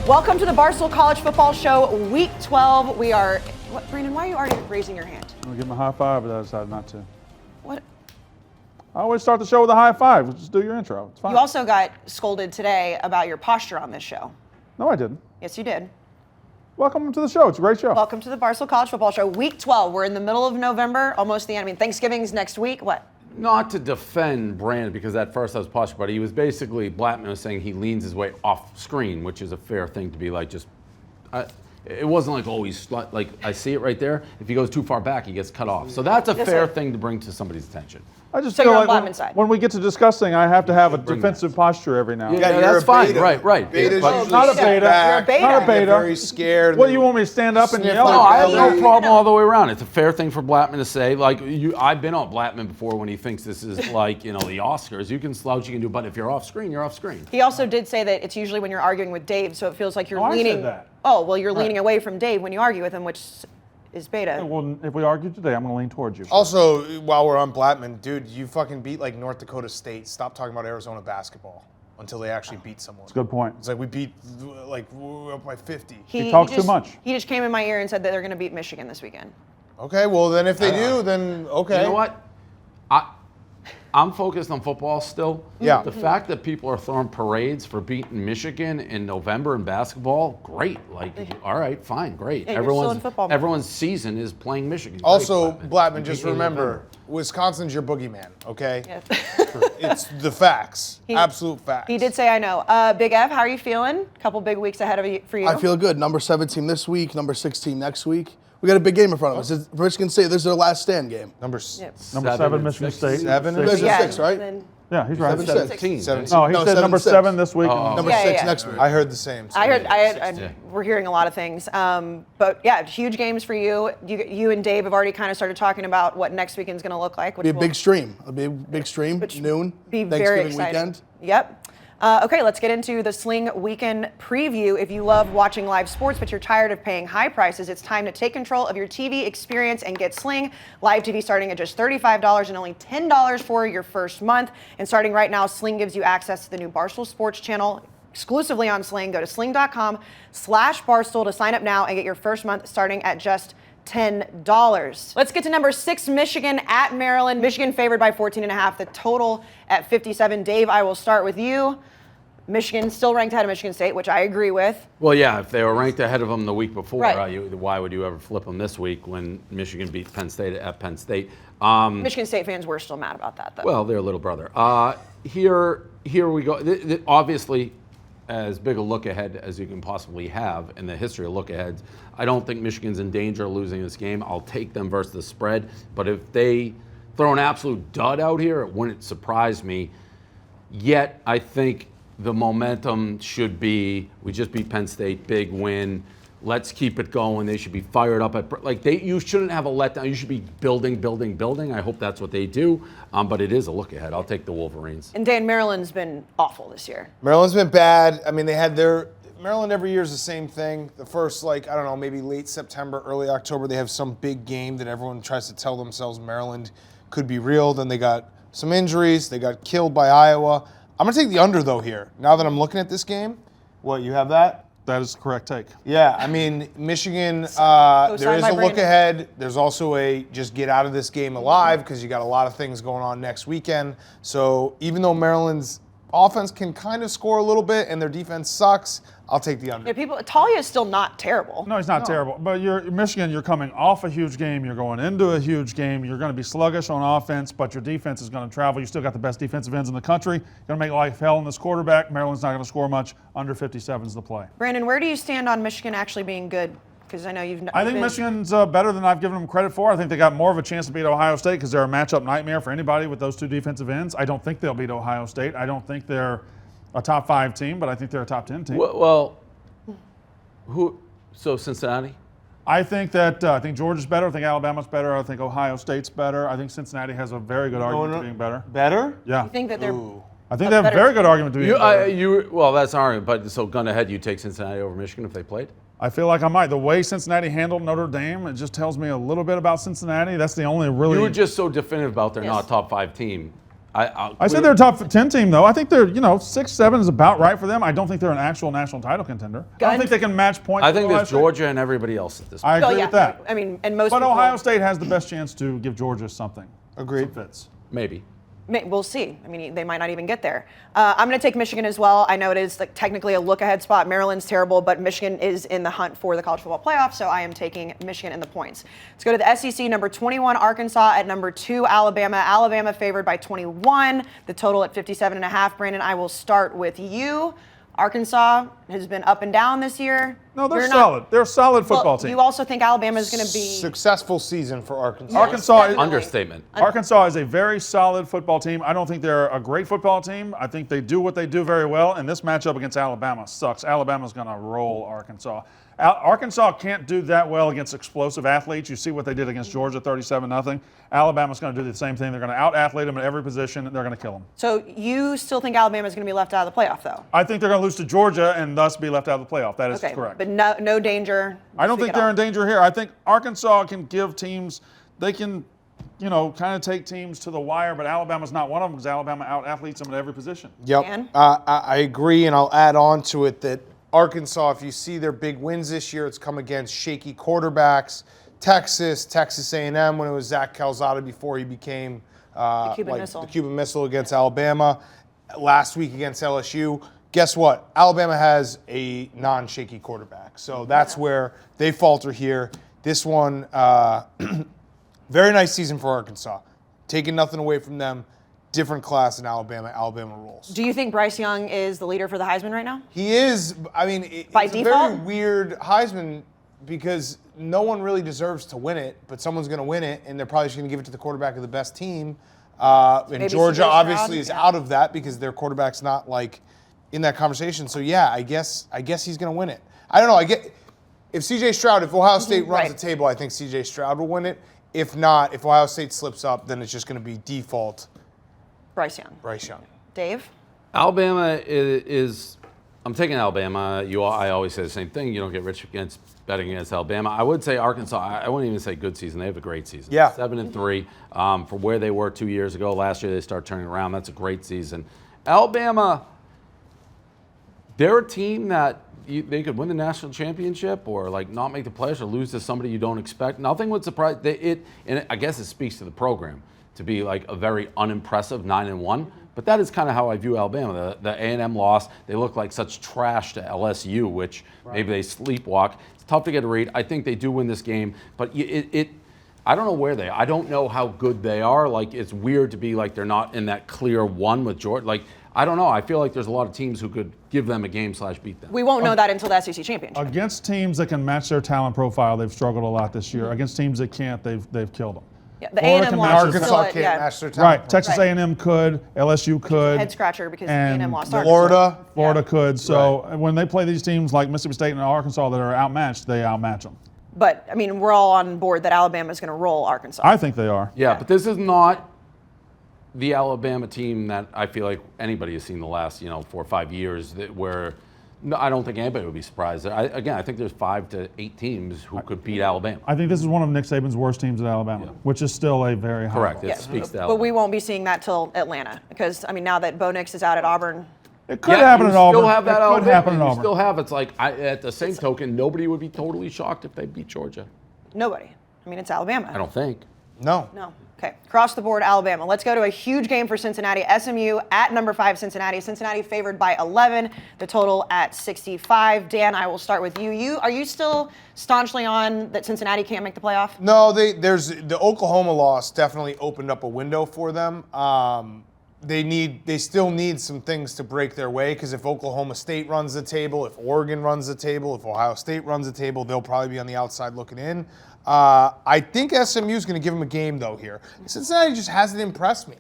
Welcome to the Barstool College Football Show, Week 12. We are. What, Brandon? Why are you already raising your hand? I'm gonna give him a high five, but I decided not to. What? I always start the show with a high five. Just do your intro. It's fine. You also got scolded today about your posture on this show. No, I didn't. Yes, you did. Welcome to the show. It's a great show. Welcome to the Barstool College Football Show, Week 12. We're in the middle of November, almost the end. I mean, Thanksgiving's next week. What? Not to defend Brandon, because at first I was posture, but he was basically, Blattman was saying he leans his way off screen, which is a fair thing to be like, just, it wasn't like, oh, he's like, I see it right there. If he goes too far back, he gets cut off. So that's a fair thing to bring to somebody's attention. I just So feel you're on like Blattman's side. when we get to discussing, I have to have a defensive posture every now and then. Yeah, that's fine. Right. Beta's But usually not a sit beta. back, You're a beta. Not a beta. Very scared. What, you want me to stand up and Sniff yell? like no, I have no belly. problem all the way around. It's a fair thing for Blattman to say. Like, I've been on Blattman before when he thinks this is like, the Oscars. You can slouch, you can do, but if you're off screen, you're off screen. He also did say that it's usually when you're arguing with Dave, so it feels like you're Oh, I said leaning. that. Oh, well, you're leaning away from Dave when you argue with him, which is beta. Well, if we argue today, I'm going to lean towards you. Also, while we're on Blattman, dude, you fucking beat like North Dakota State. Stop talking about Arizona basketball until they actually beat someone. That's a good point. It's like we beat, like we're up by 50. He talks too much. He just came in my ear and said that they're going to beat Michigan this weekend. Okay, well then if they do, then okay. You know what? I'm focused on football still. Yeah. The fact that people are throwing parades for beating Michigan in November in basketball, great. Like, all right, fine, great. Yeah, you're still in football mode. Everyone's season is playing Michigan. Great, Also, Blattman, just Beat in remember, November. Wisconsin's your boogeyman, okay? Yeah. It's the facts, absolute facts. He did say, I know. Big Ev, how are you feeling? Couple big weeks ahead of you, for you. I feel good. Number 17 this week, number 16 next week. We got a big game in front of us. It's Michigan State. This is their last stand game. Number Yep. Number 7, Michigan State. 7 You guys are Yeah, 6, right? then- Yeah, he's right. 7-6. 17. No, he No, said number 7-6. 7 this week. Number Yeah, 6 yeah. next week. I heard the same. We're hearing a lot of things. But yeah, huge games for you. You and Dave have already kind of started talking about what next weekend's going to look like. Which Be a will big stream. It'll be a big stream. Noon. Be Thanksgiving very exciting. weekend. Yep. Okay, let's get into the Sling Weekend Preview. If you love watching live sports but you're tired of paying high prices, it's time to take control of your TV experience and get Sling. Live TV starting at just $35 and only $10 for your first month. And starting right now, Sling gives you access to the new Barstool Sports channel exclusively on Sling. Go to sling.com/Barstool to sign up now and get your first month starting at just $10. Let's get to number 6, Michigan at Maryland. Michigan favored by 14.5. The total at 57. Dave, I will start with you. Michigan still ranked ahead of Michigan State, which I agree with. Well, yeah, if they were ranked ahead of them the week before, Right. why would you ever flip them this week when Michigan beat Penn State at Penn State? Michigan State fans were still mad about that, though. Well, their little brother. Here we go. Obviously, as big a look ahead as you can possibly have in the history of look aheads, I don't think Michigan's in danger of losing this game. I'll take them versus the spread. But if they throw an absolute dud out here, it wouldn't surprise me. Yet, I think the momentum should be, we just beat Penn State, big win. Let's keep it going. They should be fired up. You shouldn't have a letdown. You should be building. I hope that's what they do. But it is a look ahead. I'll take the Wolverines. And Dan, Maryland's been awful this year. Maryland's been bad. I mean, they had Maryland every year is the same thing. The first, maybe late September, early October, they have some big game that everyone tries to tell themselves Maryland could be real. Then they got some injuries. They got killed by Iowa. I'm going to take the under, though, here. Now that I'm looking at this game. What, you have that? That is the correct take. Yeah, I mean, Michigan, there is a look ahead. There's also a just get out of this game alive because you got a lot of things going on next weekend. So even though Maryland's offense can kind of score a little bit and their defense sucks, I'll take the under. Yeah, Talia is still not terrible. No, he's not terrible. But Michigan, you're coming off a huge game. You're going into a huge game. You're going to be sluggish on offense, but your defense is going to travel. You still got the best defensive ends in the country. Going to make life hell in this quarterback. Maryland's not going to score much. Under 57 is the play. Brandon, where do you stand on Michigan actually being good? Because I know you've. I think Michigan's better than I've given them credit for. I think they got more of a chance to beat Ohio State because they're a matchup nightmare for anybody with those two defensive ends. I don't think they'll beat Ohio State. I don't think they're a top 5 team, but I think they're a top 10 team. Well, so Cincinnati? I think Georgia's better. I think Alabama's better. I think Ohio State's better. I think Cincinnati has a very good argument for being better. Better? Yeah. You think that they're. I think they have a very good argument to be better. Well, that's an argument. But so gun ahead, you take Cincinnati over Michigan if they played? I feel like I might. The way Cincinnati handled Notre Dame, it just tells me a little bit about Cincinnati. That's the only really. You were just so definitive about they're Yes. not a top 5 team. I said they're a top 10 team, though. I think they're, 6-7 is about right for them. I don't think they're an actual national title contender. I don't think they can match points. I think with there's Ohio Georgia and everybody else at this point. I agree with that. I mean, and most But people, Ohio State has the best chance to give Georgia something. Agreed. Some fits. Maybe. We'll see. I mean, they might not even get there. I'm going to take Michigan as well. I know it is technically a look-ahead spot. Maryland's terrible, but Michigan is in the hunt for the college football playoff, so I am taking Michigan in the points. Let's go to the SEC. Number 21, Arkansas. At number 2, Alabama. Alabama favored by 21. The total at 57.5. Brandon, I will start with you. Arkansas has been up and down this year. No, they're solid. They're a solid football team. You also think Alabama is going to be Successful season for Arkansas. Understatement. Arkansas is a very solid football team. I don't think they're a great football team. I think they do what they do very well, and this matchup against Alabama sucks. Alabama's going to roll Arkansas. Arkansas can't do that well against explosive athletes. You see what they did against Georgia, 37-0. Alabama's going to do the same thing. They're going to out-athlete them at every position, and they're going to kill them. So you still think Alabama is going to be left out of the playoff, though? I think they're going to lose to Georgia and thus be left out of the playoff. That is correct. But no danger. I don't think they're in danger here. I think Arkansas can give teams, they can, kind of take teams to the wire, but Alabama's not one of them because Alabama out-athletes them at every position. Yep. Dan? I agree, and I'll add on to it that Arkansas, if you see their big wins this year, it's come against shaky quarterbacks. Texas A&M when it was Zach Calzada before he became the Cuban Missile against Alabama. Last week against LSU. Guess what? Alabama has a non-shaky quarterback. So that's where they falter here. This one, very nice season for Arkansas. Taking nothing away from them. Different class in Alabama. Alabama rules. Do you think Bryce Young is the leader for the Heisman right now? He is. I mean, it's By a default? very weird Heisman because no one really deserves to win it, but someone's going to win it, and they're probably just going to give it to the quarterback of the best team. And Maybe Georgia CJ obviously Stroud? is out of that because their quarterback's not in that conversation. So yeah, I guess he's going to win it. I don't know. If Ohio State runs the table, I think CJ Stroud will win it. If not, if Ohio State slips up, then it's just going to be default Bryce Young. Dave? Alabama is I'm taking Alabama. I always say the same thing. You don't get rich against betting against Alabama. I would say Arkansas. I wouldn't even say good season. They have a great season. Yeah. 7-3 for where they were 2 years ago. Last year they started turning around. That's a great season. Alabama, they're a team that they could win the national championship or not make the playoffs or lose to somebody you don't expect. Nothing would surprise and I guess it speaks to the program to be a very unimpressive 9-1. But that is kind of how I view Alabama. The A&M loss, they look like such trash to LSU, which maybe they sleepwalk. It's tough to get a read. I think they do win this game, but I don't know where they are. I don't know how good they are. It's weird to be they're not in that clear one with Georgia. I don't know. I feel like there's a lot of teams who could give them a game / beat them. We won't know that until the SEC championship. Against teams that can match their talent profile, they've struggled a lot this year. Against teams that can't, they've killed them. Yeah, the Florida A&M can loss match is Arkansas still can't match their talent. Right. Texas A&M could, LSU could. head scratcher because and A&M lost Florida could. So when they play these teams like Mississippi State and Arkansas that are outmatched, they outmatch them. But, I mean, we're all on board that Alabama is going to roll Arkansas. I think they are. Yeah, but this is not the Alabama team that I feel like anybody has seen the last 4 or 5 years where I don't think anybody would be surprised. I think there's 5 to 8 teams who could beat Alabama. I think this is one of Nick Saban's worst teams at Alabama, which is still a very high Correct. bar. It speaks to Alabama. But we won't be seeing that till Atlanta because, I mean, now that Bo Nix is out at Auburn. It could happen at Auburn. Still have that it could happen at Auburn. Still have. It's at the same token, nobody would be totally shocked if they beat Georgia. Nobody. I mean, it's Alabama. I don't think. No. Okay. Across the board, Alabama. Let's go to a huge game for Cincinnati. SMU at number 5, Cincinnati. Cincinnati favored by 11. The total at 65. Dan, I will start with you. Are you still staunchly on that Cincinnati can't make the playoff? No, there's the Oklahoma loss definitely opened up a window for them. They still need some things to break their way because if Oklahoma State runs the table, if Oregon runs the table, if Ohio State runs the table, they'll probably be on the outside looking in. I think SMU is going to give them a game though here. Cincinnati just hasn't impressed me.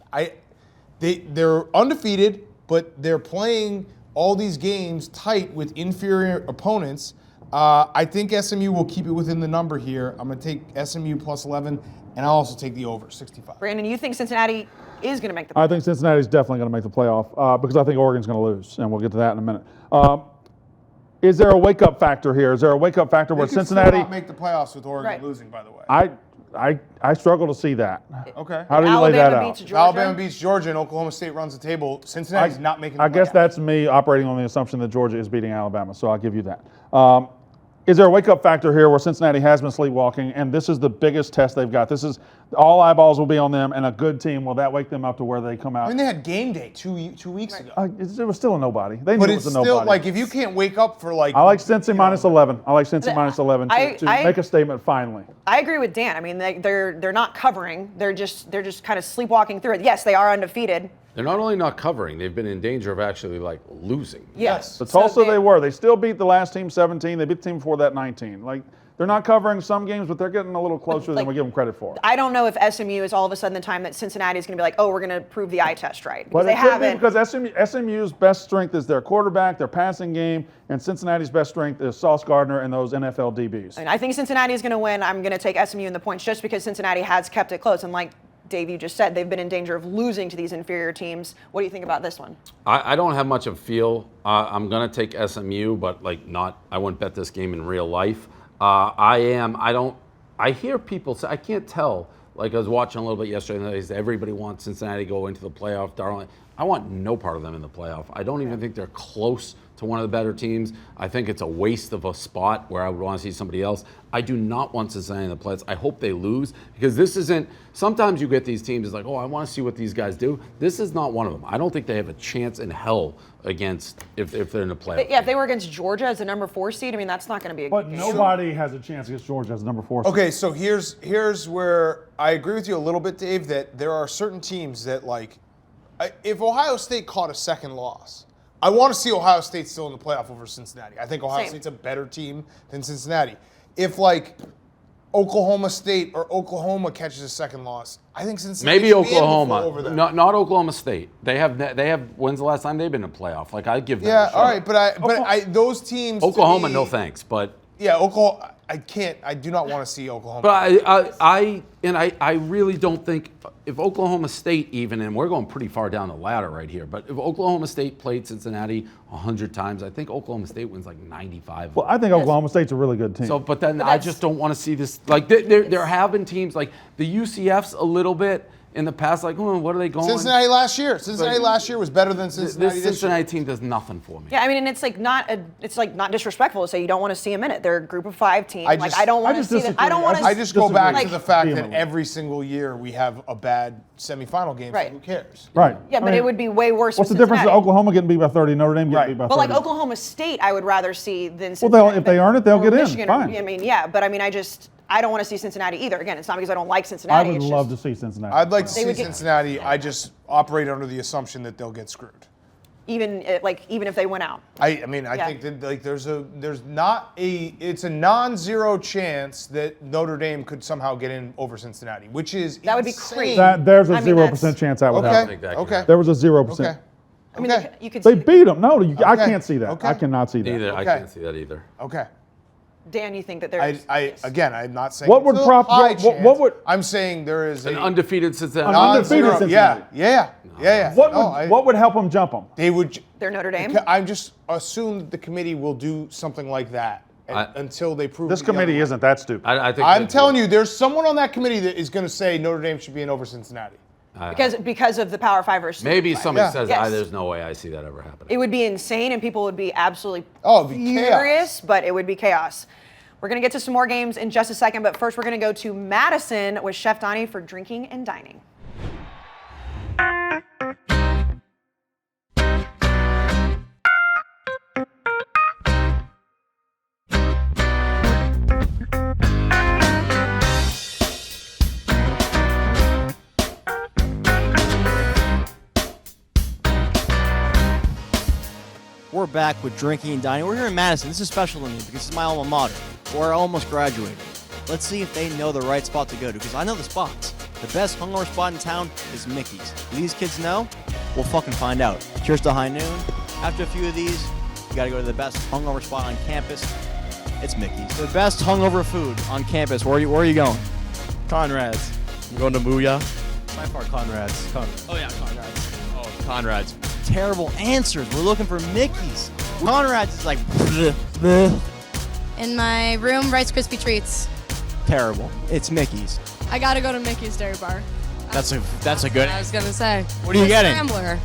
They're undefeated, but they're playing all these games tight with inferior opponents. I think SMU will keep it within the number here. I'm going to take SMU plus 11, and I'll also take the over 65. Brandon, you think Cincinnati is going to make the playoff? I think Cincinnati's definitely going to make the playoff because I think Oregon's going to lose, and we'll get to that in a minute. Is there a wake-up factor here? Is there a wake-up factor where They could Cincinnati? still not make the playoffs with Oregon Right. losing, by the way. I struggle to see that. Okay. How do you lay that Alabama out? beats If Georgia. Alabama beats Georgia and Oklahoma State runs the table, Cincinnati's not making the I guess playoffs. that's me operating on the assumption that Georgia is beating Alabama, so I'll give you that. Is there a wake-up factor here where Cincinnati has been sleepwalking, and this is the biggest test they've got? This is all eyeballs will be on them, and a good team, will that wake them up to where they come out? I mean, they had game day two weeks ago. It was still a nobody. They But knew it it's was a still nobody. like if you can't wake up for like. I like Cincy minus 11. I like Cincy minus 11 to I- make a statement finally. I agree with Dan. I mean, they're not covering. They're just kind of sleepwalking through it. Yes, they are undefeated. They're not only not covering, they've been in danger of actually like losing. Yes. But Tulsa, they were. They still beat the last team 17. They beat the team before that 19. Like, they're not covering some games, but they're getting a little closer than like, we give them credit for. I don't know if SMU is all of a sudden the time that Cincinnati is going to be like, oh, we're going to prove the eye test right. But Because they it could haven't. be because SMU's best strength is their quarterback, their passing game, and Cincinnati's best strength is Sauce Gardner and those NFL DBs. And I think Cincinnati is going to win. I'm going to take SMU in the points just because Cincinnati has kept it close. And like Dave, you just said, they've been in danger of losing to these inferior teams. What do you think about this one? I don't have much of a feel. I'm going to take SMU, but like not, I wouldn't bet this game in real life. I hear people say, I can't tell. Like I was watching a little bit yesterday, and they said everybody wants Cincinnati to go into the playoff, darling. I want no part of them in the playoff. I don't even think they're close to one of the better teams. I think it's a waste of a spot where I would want to see somebody else. I do not want Cincinnati in the playoffs. I hope they lose because this isn't, sometimes you get these teams, it's like, oh, I want to see what these guys do. This is not one of them. I don't think they have a chance in hell against, if they're in the playoffs. But yeah, if they were against Georgia as the number 4 seed, I mean, that's not going to be a But good game. nobody has a chance against Georgia as number 4 seed. Okay, so here's where I agree with you a little bit, Dave, that there are certain teams that like, if Ohio State caught a second loss, I want to see Ohio State still in the playoff over Cincinnati. I think Ohio Same. State's a better team than Cincinnati. If like Oklahoma State or Oklahoma catches a second loss, I think Cincinnati Maybe should be in Oklahoma, over them. not Oklahoma State. They have. When's the last time they've been in a playoff? Like I give them. Yeah, a shot. all right, but those teams. to Oklahoma, me- no thanks. But Yeah, Oklahoma. I can't. I do not want to see Oklahoma. But I really don't think if Oklahoma State even, and we're going pretty far down the ladder right here, but if Oklahoma State played Cincinnati 100 times, I think Oklahoma State wins like 95. Well, I think Oklahoma State's a really good team. So, but then I just don't want to see this. Like there have been teams like the UCF's a little bit in the past. Like, what are they going? Cincinnati last year. Cincinnati last year was better than Cincinnati This this year. Cincinnati team does nothing for me. Yeah, I mean, and it's like not disrespectful to say you don't want to see them in it. They're a group of 5 team. I Like just- I don't want I to just see them. disagree. I don't want to. I just go back Like- to the fact that Vehemently. every single year we have a bad semifinal game. Right. So who cares? right. Yeah, but I mean, it would be way worse. What's the with difference of Cincinnati. Oklahoma getting beat by 30, Notre Dame getting Right. beat by But 30? like Oklahoma State, I would rather see than Well, Cincinnati. if they earn it, they'll or get in. Michigan, Fine. I mean, yeah, but I mean, I don't want to see Cincinnati either. Again, it's not because I don't like I Cincinnati. would it's love just, to see Cincinnati. I'd like to They see would get- Cincinnati. I just operate under the assumption that they'll get screwed. even if they went out. I mean, I Yeah. think that like it's a non-zero chance that Notre Dame could somehow get in over Cincinnati, which is That would be insane. crazy. There's a I mean, 0% chance that would Okay. happen. think that can Okay. happen. There was a 0%. Okay. I mean, Okay. you could. They see, beat them. No, I Okay. can't see that. Okay. I cannot see that. Neither. I Okay. can't see that either. Okay. Dan, you think that there's. Again, I'm not saying What it's would a prop- high what chance. would- I'm saying there is An a undefeated Cincinnati. Undefeated non-zero. Cincinnati. Yeah. What No, what would help them jump them? they would? They're Notre Dame. I just assume that the committee will do something like that until they prove This it the other committee way. isn't that stupid. I think I'm telling you, there's someone on that committee that is going to say Notre Dame should be in over Cincinnati. Because of the Power 5 versus. maybe Super 5. somebody Yeah. says, Yes. there's no way I see that ever happening. It would be insane, and people would be absolutely Oh, it'd be furious, but it would be chaos. We're going to get to some more games in just a second, but first we're going to go to Madison with Chef Donnie for drinking and dining. We're back with Drinking and Dining. We're here in Madison. This is special to me because it's my alma mater, where I almost graduated. Let's see if they know the right spot to go to, because I know the spots. The best hungover spot in town is Mickey's. Do these kids know? We'll fucking find out. Cheers to high noon. After a few of these, you gotta go to the best hungover spot on campus. It's Mickey's. The best hungover food on campus. Where are you going? Conrad's. I'm going to Booyah. By far, Conrad's. Oh yeah, Conrad's. Oh, Conrad's. Terrible answers. We're looking for Mickey's. Conrad's is like In my room, Rice Krispie Treats. terrible. It's Mickey's. I gotta go to Mickey's Dairy Bar. That's a good. I was gonna say. What are you getting? Scrambler.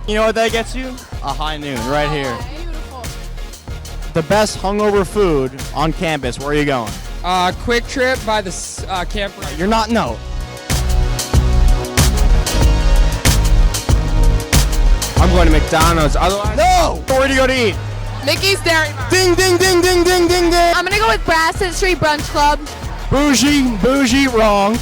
You know what that gets you? A high noon right here. Beautiful. The best hungover food on campus. Where are you going? Quick Trip by the campground. You're not. No. I'm going to McDonald's. Otherwise, No. Where do you go to eat? Mickey's Dairy Bar. Ding ding ding ding ding ding ding. I'm gonna go with Braston Street Brunch Club. Bougie, wrong.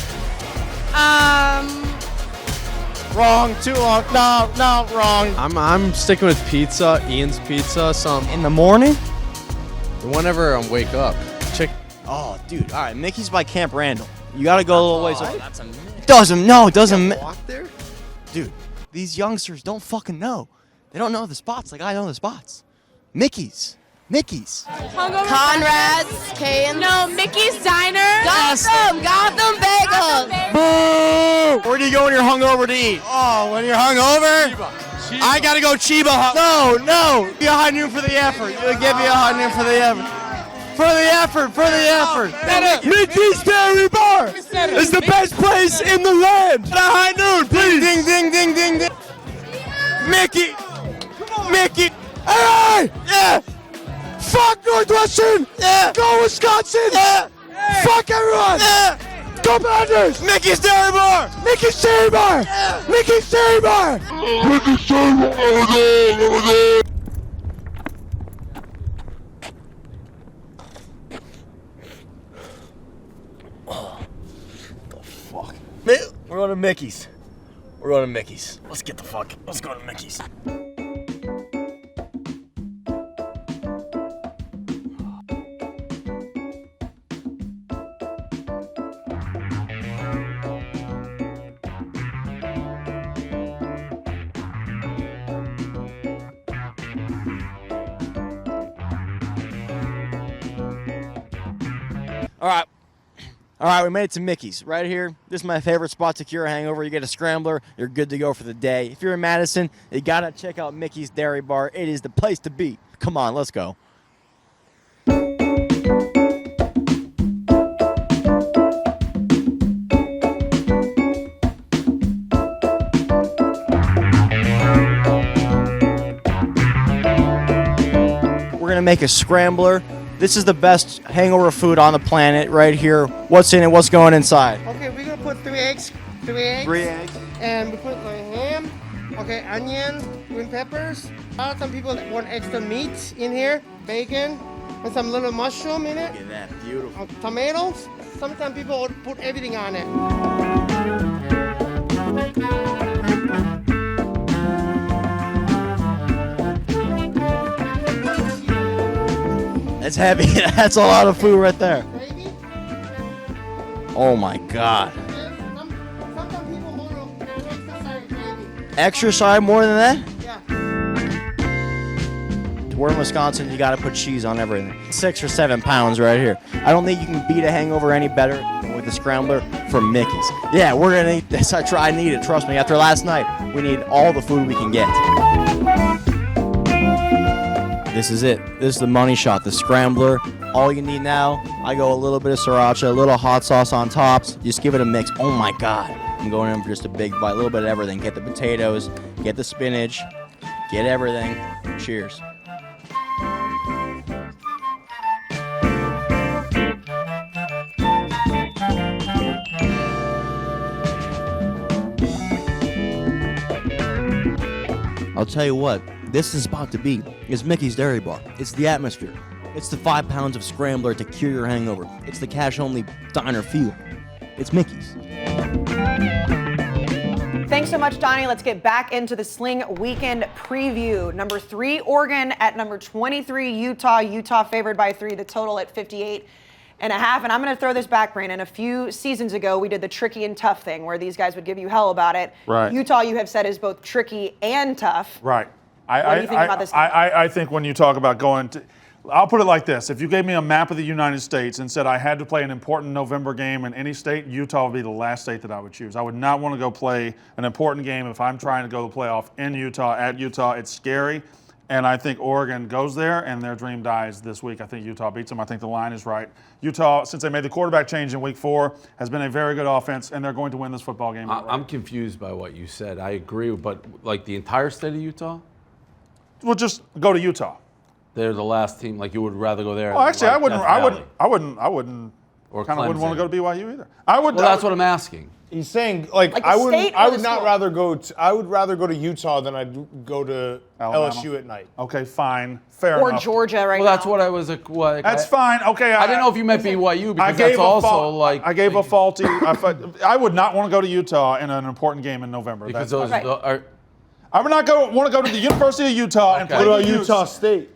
Wrong, too long. No, wrong. I'm sticking with pizza, Ian's Pizza. In the morning? Whenever I wake up. Oh, dude. All right, Mickey's by Camp Randall. You gotta go a little ways. That's a doesn't. Walk there? Dude, these youngsters don't fucking know. They don't know the spots like I know the spots. Mickey's. Conrad's. No, Mickey's Diner. Gotham Bagels. Boo! Where do you go when you're hungover to eat? Oh, when you're hungover? Chiba. I gotta go Chiba. No. Give me a high noon for the effort. You give me a high noon for the effort. For the effort. Mickey's Dairy Bar is the best place in the land. A high noon, please. Ding. Mickey. Hey! Yeah! Fuck Northwestern! Yeah! Go Wisconsin! Yeah! Fuck everyone! Yeah! Go Badgers! Mickey's Dairy Bar! Yeah! Mickey's Dairy Bar! We're going to Mickey's. Let's get the fuck. Let's go to Mickey's. All right, we made it to Mickey's right here. This is my favorite spot to cure a hangover. You get a scrambler, you're good to go for the day. If you're in Madison, you gotta check out Mickey's Dairy Bar. It is the place to be. Come on, let's go. We're gonna make a scrambler. This is the best hangover food on the planet right here. What's in it? What's going inside? Okay, we're gonna put three eggs. 3 eggs. And we put like ham, okay, onion, green peppers. Some people want extra meat in here, bacon, and some little mushroom in it. Look at that, beautiful. Tomatoes. Sometimes people would put everything on it. That's heavy. That's a lot of food right there. Gravy. Oh my God. Sometimes people want extra side gravy. Extra side more than that? Yeah. We're in Wisconsin, you gotta put cheese on everything. 6 or 7 pounds right here. I don't think you can beat a hangover any better than with the scrambler from Mickey's. Yeah, we're gonna eat this. I need it, trust me. After last night, we need all the food we can get. This is it. This is the money shot, the scrambler. All you need now, I go a little bit of sriracha, a little hot sauce on tops. Just give it a mix. Oh my God. I'm going in for just a big bite, a little bit of everything. Get the potatoes, get the spinach, get everything. Cheers. I'll tell you what, this is about to be is Mickey's Dairy Bar. It's the atmosphere. It's the 5 pounds of scrambler to cure your hangover. It's the cash-only diner feel. It's Mickey's. Thanks so much, Donnie. Let's get back into the Sling Weekend preview. Number 3, Oregon at number 23, Utah. Utah favored by 3, the total at 58.5. And I'm going to throw this back, Brandon. A few seasons ago, we did the tricky and tough thing where these guys would give you hell about it. Right. Utah, you have said, is both tricky and tough. Right. What do you think about this game? I think when you talk about going to, I'll put it like this. If you gave me a map of the United States and said I had to play an important November game in any state, Utah would be the last state that I would choose. I would not want to go play an important game if I'm trying to go to the playoff in Utah, at Utah. It's scary. And I think Oregon goes there, and their dream dies this week. I think Utah beats them. I think the line is right. Utah, since they made the quarterback change in week 4, has been a very good offense, and they're going to win this football game. I'm confused by what you said. I agree, but like the entire state of Utah? Well, just go to Utah. They're the last team. Like you would rather go there. Well, actually, like I wouldn't. Death I wouldn't. Valley I wouldn't. I wouldn't. or Kind of wouldn't want to Clemson. go to BYU either. I would. Well, that's what I'm asking. He's saying like Like the I wouldn't. state or I the would not school? rather go. I would rather go to Utah than I'd go to Alabama. LSU at night. Okay, fine, fair Or enough. Georgia right Well, now. that's what I was. Like, That's fine. Okay, I didn't know if you meant BYU because that's also like I gave a faulty. I would not want to go to Utah in an important game in November. because That's- those Right. are. I would not want to go to the University of Utah and Okay. play What about the Utah Utes. State?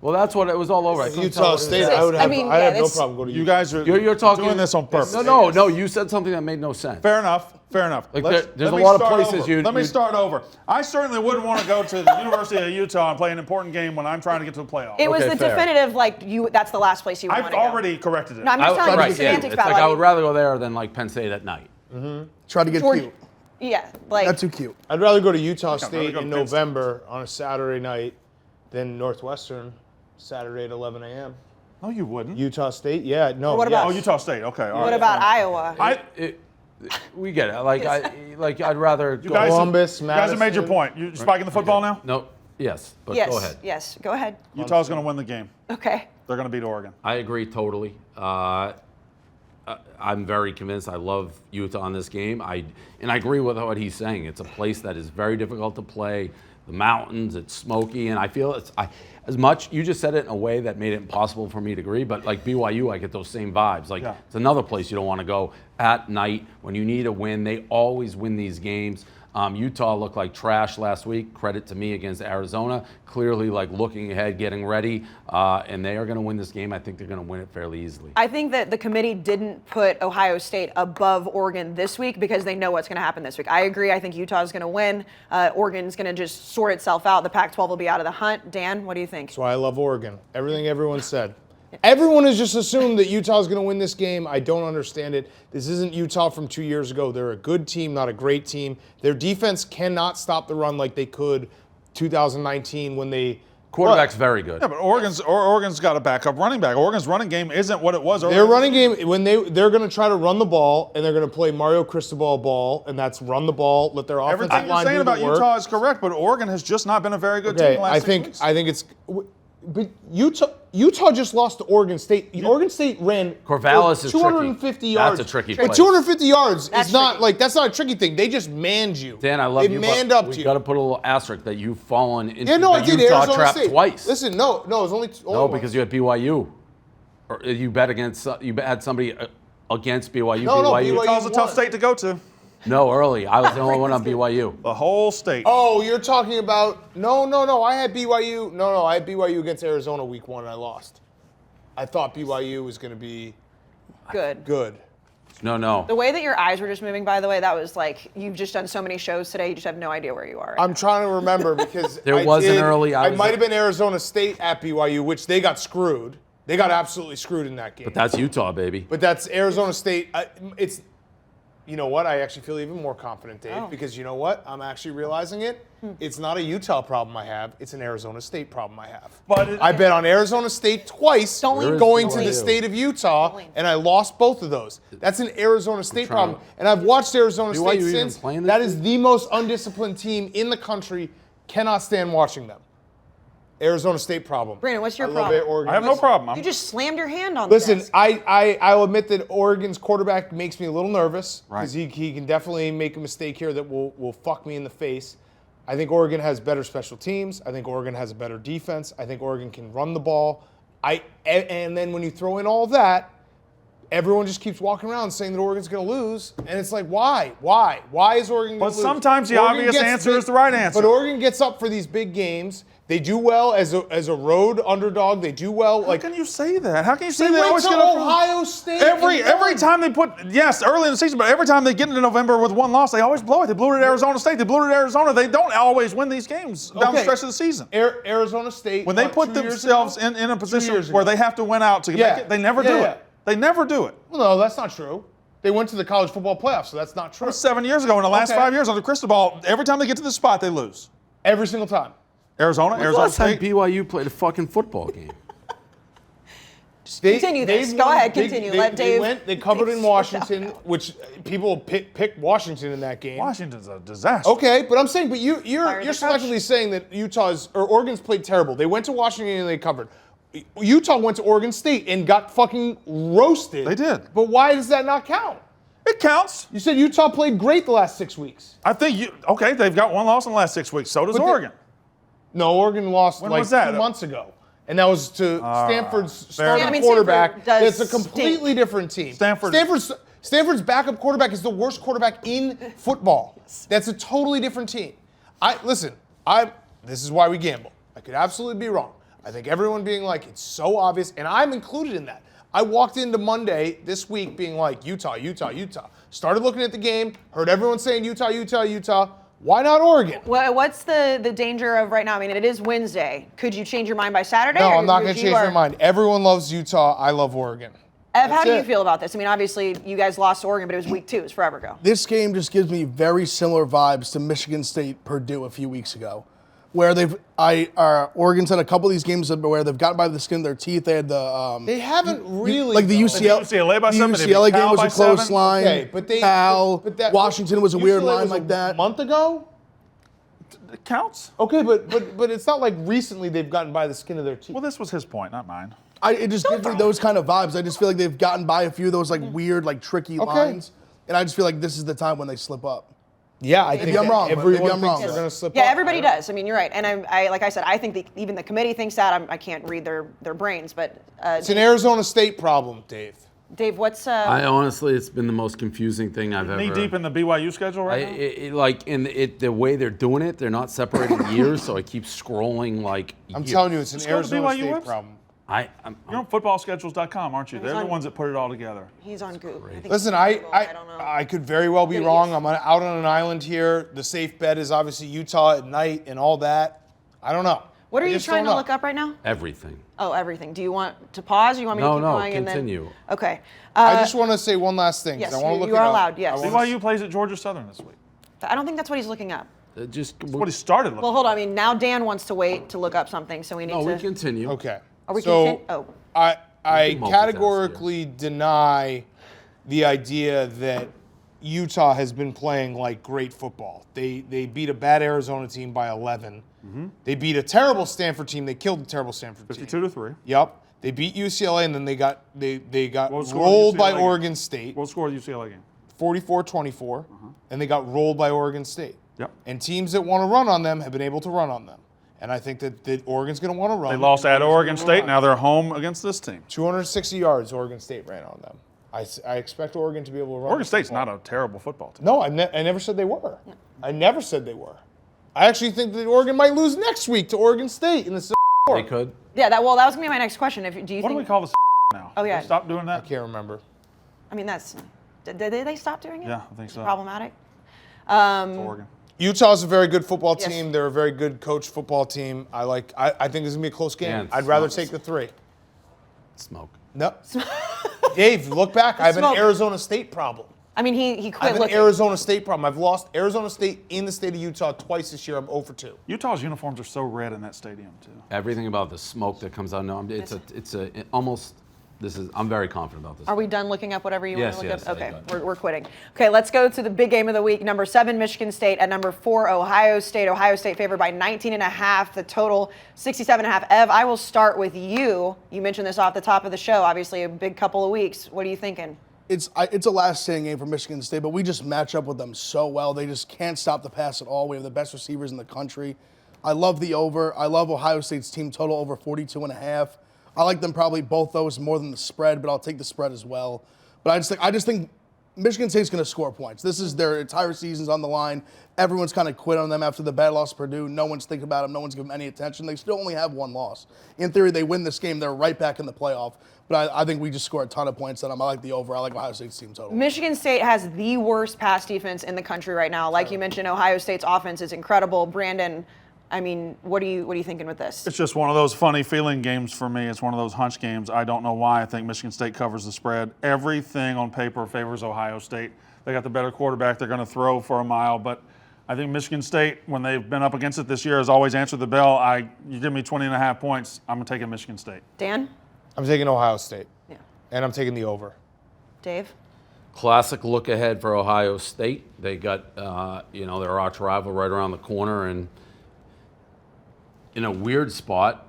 Well, that's what it was all over. I couldn't tell Utah what it State. was. I would have. I mean, I yeah, have no it's- problem going to You Utah. guys are You're talking doing this on purpose. No. You said something that made no sense. Fair enough. Fair enough. Like, Let's- there's let a me lot of start places over. you- Let me you- start over. I certainly wouldn't want to go to the University of Utah and play an important game when I'm trying to get to the playoffs. It was Okay, the fair. definitive, like, that's the last place you would I've want to go. already corrected it. No, I'm just telling you Right, the yeah. semantics It's about like I it. would rather go there than like Penn State at night. Try to get Georgia- cute. Yeah, like, Not too cute. I'd rather go to Utah rather State go to in Penn State. November on a Saturday night than Northwestern Saturday at 11 a.m. No, you wouldn't. Utah State? Yeah, no. What yeah. about- Oh, Utah State. Okay. All what right. about Iowa? We get it. Like I'd rather You go. guys, Columbus, you guys have made your Madison. point. You spiking the football now? No. Yes, but yes, go ahead. yes, go ahead. Utah's going to win the game. Okay. They're going to beat Oregon. I agree totally. I'm very convinced. I love Utah in this game. I agree with what he's saying. It's a place that is very difficult to play. The mountains, it's smoky, and I feel as much. You just said it in a way that made it impossible for me to agree. But like BYU, I get those same vibes. Like it's another place you don't want to go at night when you need a win. They always win these games. Utah looked like trash last week. Credit to me against Arizona. Clearly, like looking ahead, getting ready, and they are going to win this game. I think they're going to win it fairly easily. I think that the committee didn't put Ohio State above Oregon this week because they know what's going to happen this week. I agree. I think Utah's going to win. Oregon's going to just sort itself out. The Pac-12 will be out of the hunt. Dan, what do you think? That's why I love Oregon. Everything everyone said. Everyone has just assumed that Utah's going to win this game. I don't understand it. This isn't Utah from 2 years ago. They're a good team, not a great team. Their defense cannot stop the run like they could 2019 when they... Quarterback's very good. Yeah, but Oregon's got a backup running back. Oregon's running game isn't what it was earlier. Their running game, when they're going to try to run the ball, and they're going to play Mario Cristobal ball, and that's run the ball, let their offensive Everything you're line saying do the about work. Utah is correct, but Oregon has just not been a very good Okay, team the last 6 weeks. I think it's... But Utah just lost to Oregon State. Oregon State ran Corvallis for is 250 tricky. yards. That's a tricky But place. 250 yards That's is not tricky. like that's not a tricky thing. They just manned you. Dan, I love they you, manned but up we to you. got to put a little asterisk that you've fallen into Yeah, no, I the did. Utah Arizona trap State twice. Listen, no, it was only No, one. because you had BYU. Or you bet against had somebody against BYU. No, BYU. Utah's a tough won. state to go to. No, early. I was the only one on BYU. The whole state. Oh, you're talking about no. I had BYU. No, I had BYU against Arizona week 1 and I lost. I thought BYU was going to be good. No. The way that your eyes were just moving, by the way, that was like, you've just done so many shows today, you just have no idea where you are. Right I'm trying to remember because There was an early- I was might at- have been Arizona State at BYU, which they got screwed. They got absolutely screwed in that game. But that's Utah, baby. But that's Arizona State. It's, you know what? I actually feel even more confident, Dave, because you know what? I'm actually realizing it. It's not a Utah problem I have. It's an Arizona State problem I have. But I bet on Arizona State twice Don't lean. going Where to is the BYU? state of Utah, and I lost both of those. That's an Arizona State trying problem. And I've watched Arizona BYU State even since. playing this That week? is the most undisciplined team in the country. Cannot stand watching them. Arizona State problem. Brandon, what's your I love problem? it, Oregon. I have no problem. You just slammed your hand on the Listen, desk. I'll admit that Oregon's quarterback makes me a little nervous because Right. he can definitely make a mistake here that will fuck me in the face. I think Oregon has better special teams. I think Oregon has a better defense. I think Oregon can run the ball. And then when you throw in all that, everyone just keeps walking around saying that Oregon's going to lose, and it's like, why? Why is Oregon going But to lose? sometimes the Oregon obvious gets answer is the right answer. But Oregon gets up for these big games. They do well as a road underdog. They do well. How Like can you say that? How can you say they they went always to get up Ohio State. Every and won. time they put early in the season, but every time they get into November with one loss, they always blow it. They blew it at Arizona State. They blew it at Arizona. They don't always win these games down the Okay. stretch of the season. Arizona State. When they what, put 2 years themselves ago? in a 2 position years where ago. they have to win out to Yeah. make it, they never Yeah, do yeah. it. They never do it. Well, no, that's not true. They went to the college football playoffs, so that's not true. That was 7 years ago. In the last Okay. 5 years under Cristobal, every time they get to this spot, they lose. Every single time. Arizona Last time State. BYU played a fucking football game. Continue this. Go ahead, continue. Let Dave. They covered in sort Washington, which people picked Washington in that game. Washington's a disaster. Okay, but I'm saying, but you're Fire the selectively saying that Oregon's played terrible. They went to Washington and they covered. Utah went to Oregon State and got fucking roasted. They did. But why does that not count? It counts. You said Utah played great the last 6 weeks. I think they've got one loss in the last 6 weeks. So does Oregon. No, Oregon lost When like was that? 2 months ago. And that was to Stanford's fair starting enough. quarterback. Stanford does It's a completely different team. Stanford's backup quarterback is the worst quarterback in football. That's a totally different team. This is why we gamble. I could absolutely be wrong. I think everyone being like, it's so obvious, and I'm included in that. I walked into Monday this week being like, Utah, Utah, Utah. Started looking at the game, heard everyone saying Utah, Utah, Utah. Why not Oregon? What's the danger of right now? I mean, it is Wednesday. Could you change your mind by Saturday? No, or I'm not going to change my are- mind. Everyone loves Utah. I love Oregon. Ev, how That's do you it. feel about this? I mean, obviously, you guys lost to Oregon, but it was week 2. It was forever ago. This game just gives me very similar vibes to Michigan State Purdue a few weeks ago, where Oregon's had a couple of these games where they've gotten by the skin of their teeth. They had They haven't really. like the though. UCLA by the 7, they beat UCLA game Cal was by a close 7. line. Okay, but they. Cal, but that, Washington was a weird UCLA line was like a that. month ago? It counts. Okay, but it's not like recently they've gotten by the skin of their teeth. Well, this was his point, not mine. It just gives me those kind of vibes. I just feel like they've gotten by a few of those like weird, like tricky lines, and I just feel like this is the time when they slip up. Yeah, I think I'm wrong, but everyone maybe I'm thinks wrong. they're going to slip Yeah, up. everybody does. I mean, you're right. And I like I said, I think even the committee thinks that. I can't read their brains, but It's an Arizona State problem, Dave. Dave, what's I honestly, it's been the most confusing thing I've ever. Knee deep in the BYU schedule right now? The way they're doing it, they're not separating years, so I keep scrolling like. I'm years. telling you, it's an Just go to Arizona BYU State website. problem. You're on footballschedules.com, aren't you? They're the on- ones that put it all together. He's on Google. Listen, I don't know. I could very well be wrong. I'm out on an island here. The safe bet is obviously Utah at night and all that. I don't know. What are I you just trying don't to know. look up right now? Everything. Oh, everything. Do you want to pause? Or you want me to keep going? continue. And then, okay. I just want to say one last thing. 'Cause yes, I want to look you it are up. allowed, yes. I wanna- BYU plays at Georgia Southern this week. I don't think that's what he's looking up. Just That's what he started looking Well, hold on. I mean, now Dan wants to wait to look up something, so we need no, to. we continue. Okay. Are we so oh. I can multitask categorically deny the idea that Utah has been playing like great football. They beat a bad Arizona team by 11. They beat a terrible Stanford team. They killed a terrible Stanford team. 52-3. Yep. They beat UCLA and then they got What was the score of the rolled by UCLA game? Oregon State, What score of the UCLA game? 44-24, and they got rolled by Oregon State. Yep. And teams that want to run on them have been able to run on them. And I think that Oregon's going to want to run. They lost at Oregon Oregon's gonna State. run. Now they're home against this team. 260 yards Oregon State ran on them. I expect Oregon to be able to run. Oregon State's football. not a terrible football team. No, I never said they were. I never said they were. I actually think that Oregon might lose next week to Oregon State in the They could. Yeah, that was gonna be my next question. Do you What do think? we call this now? Oh, yeah. They stop doing I that? can't remember. I mean, did they stop doing it? Yeah, I think so. Problematic. Oregon. Utah's a very good football Yes. team. They're a very good coach football team. I think this is gonna be a close game. Yeah, I'd rather smoke. take the 3. Smoke. No. Dave, look back. I have an Smoke. Arizona State problem. I mean, he I quit have an looking. Arizona State problem. I've lost Arizona State in the state of Utah twice this year. I'm 0 for 2. Utah's uniforms are so red in that stadium, too. Everything about the smoke that comes out. No, I'm very confident about this. Are we done looking up whatever you Yes, want to look yes, up? I Okay, did. we're quitting. Okay, let's go to the big game of the week. Number 7, Michigan State. At number 4, Ohio State. Ohio State favored by 19.5. The total 67.5. Ev, I will start with you. You mentioned this off the top of the show. Obviously, a big couple of weeks. What are you thinking? It's a last-standing game for Michigan State, but we just match up with them so well. They just can't stop the pass at all. We have the best receivers in the country. I love the over. I love Ohio State's team total over 42.5. I like them probably both those more than the spread, but I'll take the spread as well. But I just think Michigan State's going to score points. This is their entire season's on the line. Everyone's kind of quit on them after the bad loss to Purdue. No one's thinking about them. No one's giving them any attention. They still only have one loss. In theory, they win this game. They're right back in the playoff. But I think we just score a ton of points on them. I like the over. I like Ohio State's team total. Michigan State has the worst pass defense in the country right now. Like you mentioned, Ohio State's offense is incredible. Brandon, I mean, what are you thinking with this? It's just one of those funny feeling games for me. It's one of those hunch games. I don't know why I think Michigan State covers the spread. Everything on paper favors Ohio State. They got the better quarterback. They're going to throw for a mile, but I think Michigan State, when they've been up against it this year, has always answered the bell. You give me 20.5 points, I'm going to take Michigan State. Dan? I'm taking Ohio State. Yeah. And I'm taking the over. Dave? Classic look ahead for Ohio State. They got, their arch rival right around the corner, and in a weird spot,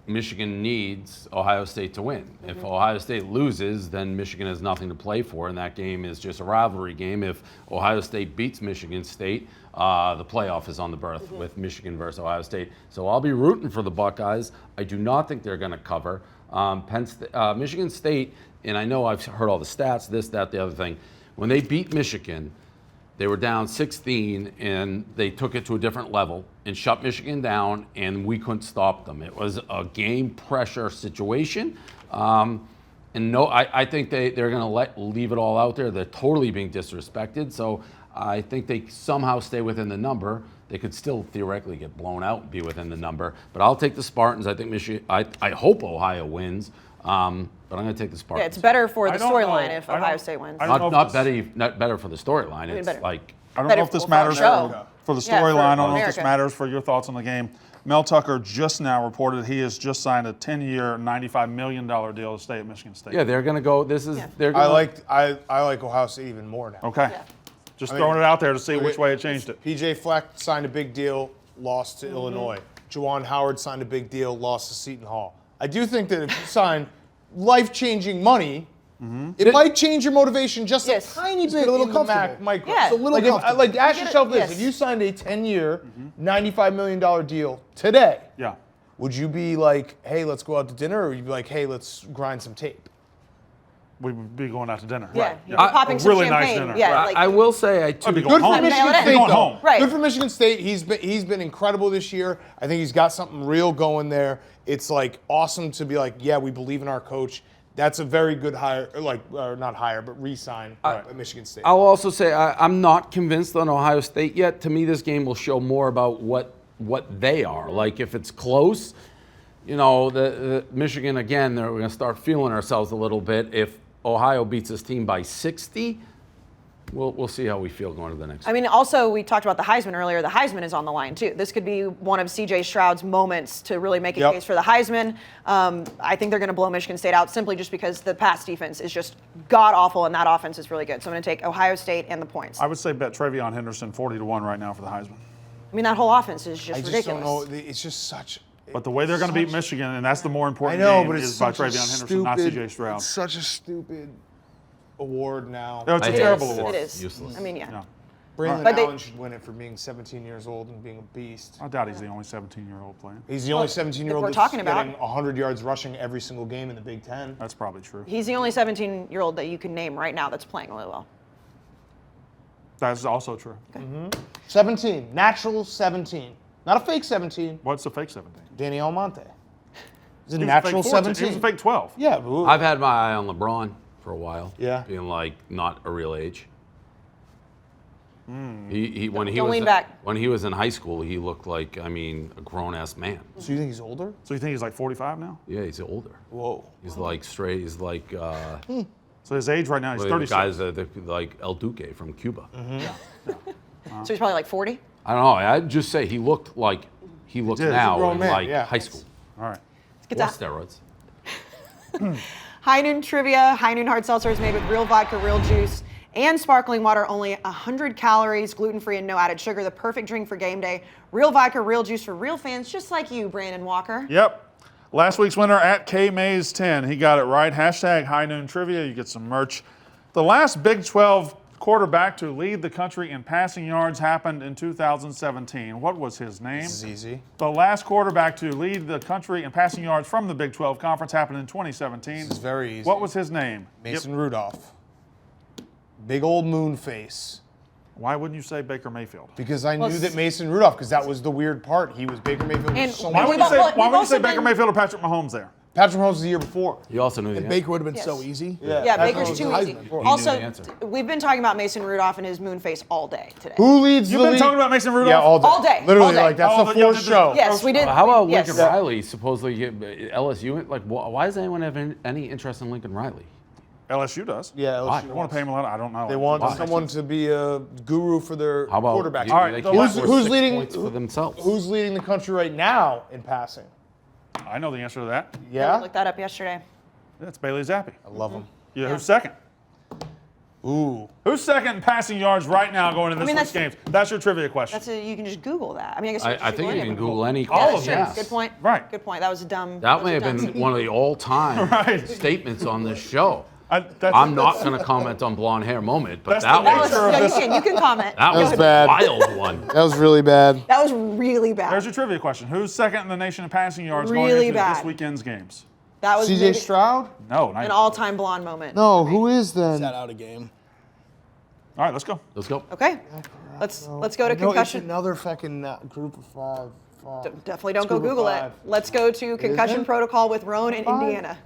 Michigan needs Ohio State to win. If Ohio State loses, then Michigan has nothing to play for, and that game is just a rivalry game. If Ohio State beats Michigan State, the playoff is on the berth with Michigan versus Ohio State. So I'll be rooting for the Buckeyes. I do not think they're going to cover. Michigan State, and I know I've heard all the stats, this, that, the other thing. When they beat Michigan, they were down 16, and they took it to a different level and shut Michigan down, and we couldn't stop them. It was a game pressure situation. I think they're going to leave it all out there. They're totally being disrespected. So I think they somehow stay within the number. They could still theoretically get blown out and be within the number. But I'll take the Spartans. I think Michigan. I hope Ohio wins. But I'm going to take the Spartans. Yeah, it's better for the storyline if Ohio State wins. Not better for the storyline. It's better. like I don't know if this matters for the storyline. I don't know if this matters for your thoughts on the game. Mel Tucker just now reported he has just signed a 10-year, $95 million deal to stay at Michigan State. Yeah, they're going to go. I like Ohio State even more now. Okay. Yeah. Just throwing it out there to see which way it changed it. PJ Fleck signed a big deal, lost to Illinois. Juwan Howard signed a big deal, lost to Seton Hall. I do think that if you sign life-changing money, it might change your motivation just a tiny bit. A little in the comfortable. micro. Yeah. It's a little comfortable. Ask yourself this: if you signed a 10-year, $95 million deal today, would you be like, "Hey, let's go out to dinner," or would you be like, "Hey, let's grind some tape"? We would be going out to dinner. Yeah, you're popping some really champagne. nice dinner. Yeah, I will say, Good for Michigan State, though. Right. Good for Michigan State. He's been incredible this year. I think he's got something real going there. It's like awesome to be like, yeah, we believe in our coach. That's a very good hire, not hire, but re-sign at Michigan State. I'll also say I'm not convinced on Ohio State yet. To me, this game will show more about what they are. Like if it's close, the Michigan again, we're going to start feeling ourselves a little bit. If Ohio beats this team by 60, we'll see how we feel going to the next. I mean, also we talked about the Heisman earlier. The Heisman is on the line too. This could be one of C.J. Stroud's moments to really make a case for the Heisman. I think they're going to blow Michigan State out simply just because the pass defense is just god awful and that offense is really good. So I'm going to take Ohio State and the points. I would say bet Travion Henderson 40-1 right now for the Heisman. I mean, that whole offense is just ridiculous. I just don't know. It's just such. But the way they're going to beat Michigan, and that's the more important game, is by Travion Henderson, not C.J. Stroud. It's such a stupid award now. No, it's a terrible award. It is. Useless. I mean, yeah. Brandon Allen should win it for being 17 years old and being a beast. I doubt he's the only 17-year-old playing. He's the only 17-year-old that's getting 100 yards rushing every single game in the Big Ten. That's probably true. He's the only 17-year-old that you can name right now that's playing really well. That's also true. Okay. 17. Natural 17. Not a fake 17. What's the fake 17? Danny Almonte. He's a He was natural fake 14. 17. He was a fake 12. Yeah. I've had my eye on LeBron for a while. Yeah. Being like not a real age. When he was in high school, he looked like a grown-ass man. So you think he's older? So you think he's like 45 now? Yeah, he's older. Whoa. He's like straight. He's like. So his age right now, he's 36. Guys like El Duque from Cuba. So he's probably like 40? I don't know. I'd just say he looked like he looks now in high school. All right. Let's get or steroids. High Noon Trivia. High Noon Hard Seltzer is made with real vodka, real juice, and sparkling water. Only 100 calories, gluten-free, and no added sugar. The perfect drink for game day. Real vodka, real juice for real fans just like you, Brandon Walker. Yep. Last week's winner at KMays10. He got it right. Hashtag High Noon Trivia. You get some merch. The last Big 12 quarterback to lead the country in passing yards happened in 2017. What was his name? This is easy. The last quarterback to lead the country in passing yards from the Big 12 Conference happened in 2017. This is very easy. What was his name? Mason Rudolph. Big old moon face. Why wouldn't you say Baker Mayfield? Because I knew that Mason Rudolph, because that was the weird part. He was Baker Mayfield. And Was so Why much would you better. say, Baker Mayfield or Patrick Mahomes there? Patrick Mahomes was the year before. You also knew the answer. Baker would have been so easy. Yeah, Baker's too easy. He knew the Also, answer. we've been talking about Mason Rudolph and his moon face all day today. Who leads You've the been league? talking about Mason Rudolph? Yeah, all day. All day. Literally, All day. like that's the fourth show. Yes, we did. How about yes. Lincoln Riley? Supposedly LSU. Like, why does anyone have any interest in Lincoln Riley? LSU does. Yeah, LSU They want to pay him a lot. I don't know. They want someone to be a guru for their How about quarterback. All right, who's leading points for themselves? Who's leading the country right now in passing? I know the answer to that. Yeah, I looked that up yesterday. It's Bailey Zappi. I love him. Yeah, who's second? Ooh, Who's second in passing yards right now going into this week's games? That's your trivia question. You can just Google that. I mean, I guess I think you can Google any All question. of them. Good point. Right. Good point. That was a dumb. That may have been one of the all-time Right. statements on this show. That's- I'm not going to comment on blonde hair moment, but That's that the was nature of this. You can comment. that was a bad. wild one. that was really bad. That was really bad. There's your trivia question. Who's second in the nation in passing yards Really going into bad. this weekend's games? That was CJ maybe Stroud? No, not an all-time blonde moment. No, who is then? Sat out a game. All right, let's go. Let's go. Okay. Let's go to No, it's concussion. another fucking group of five. Definitely don't It's go group of Google it. five. Let's go to concussion it? protocol with Roan in Indiana.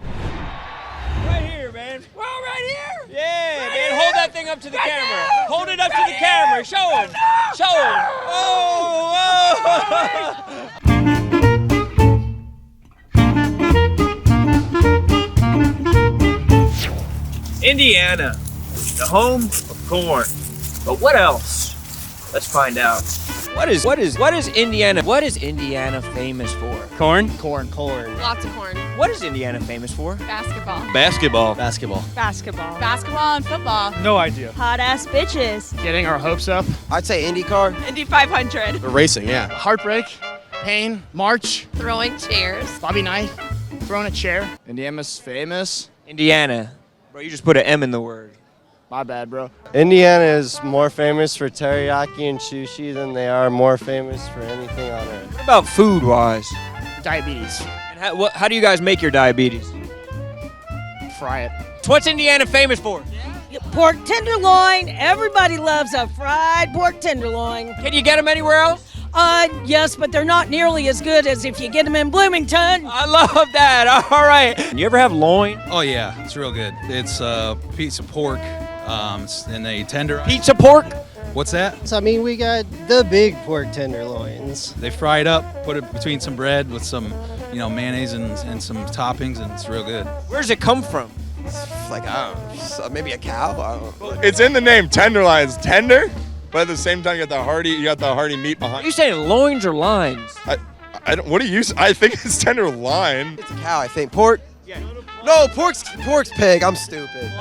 Right here, man. Well, right here. Yeah, right man. Here. Hold that thing up to the camera. Now. Hold it up to the camera. Show him. Show him. Oh, Indiana, the home of corn. But what else? Let's find out. What is Indiana? What is Indiana famous for? Corn. Lots of corn. What is Indiana famous for? Basketball. Basketball. Basketball and football. No idea. Hot ass bitches. Getting our hopes up. I'd say IndyCar. Indy 500. Racing, yeah. Heartbreak. Pain. March. Throwing chairs. Bobby Knight. Throwing a chair. Indiana's famous. Indiana. Bro, you just put an M in the word. My bad, bro. Indiana is more famous for teriyaki and sushi than they are more famous for anything on earth. What about food-wise? Diabetes. And how do you guys make your diabetes? Fry it. What's Indiana famous for? Pork tenderloin. Everybody loves a fried pork tenderloin. Can you get them anywhere else? Yes, but they're not nearly as good as if you get them in Bloomington. I love that. All right. You ever have loin? Oh yeah, it's real good. It's a piece of pork, and they tenderize. Pizza pork? What's that? So, I mean, we got the big pork tenderloins. They fry it up, put it between some bread with some, mayonnaise and some toppings, and it's real good. Where does it come from? Like, I don't know, maybe a cow? I don't know. It's in the name, tenderloins. Tender, but at the same time, you got the hearty meat behind. Are you saying loins or lines? I don't. What do you? I think it's tenderloin. It's a cow, I think. Pork? Yeah. No, pork's pig. I'm stupid.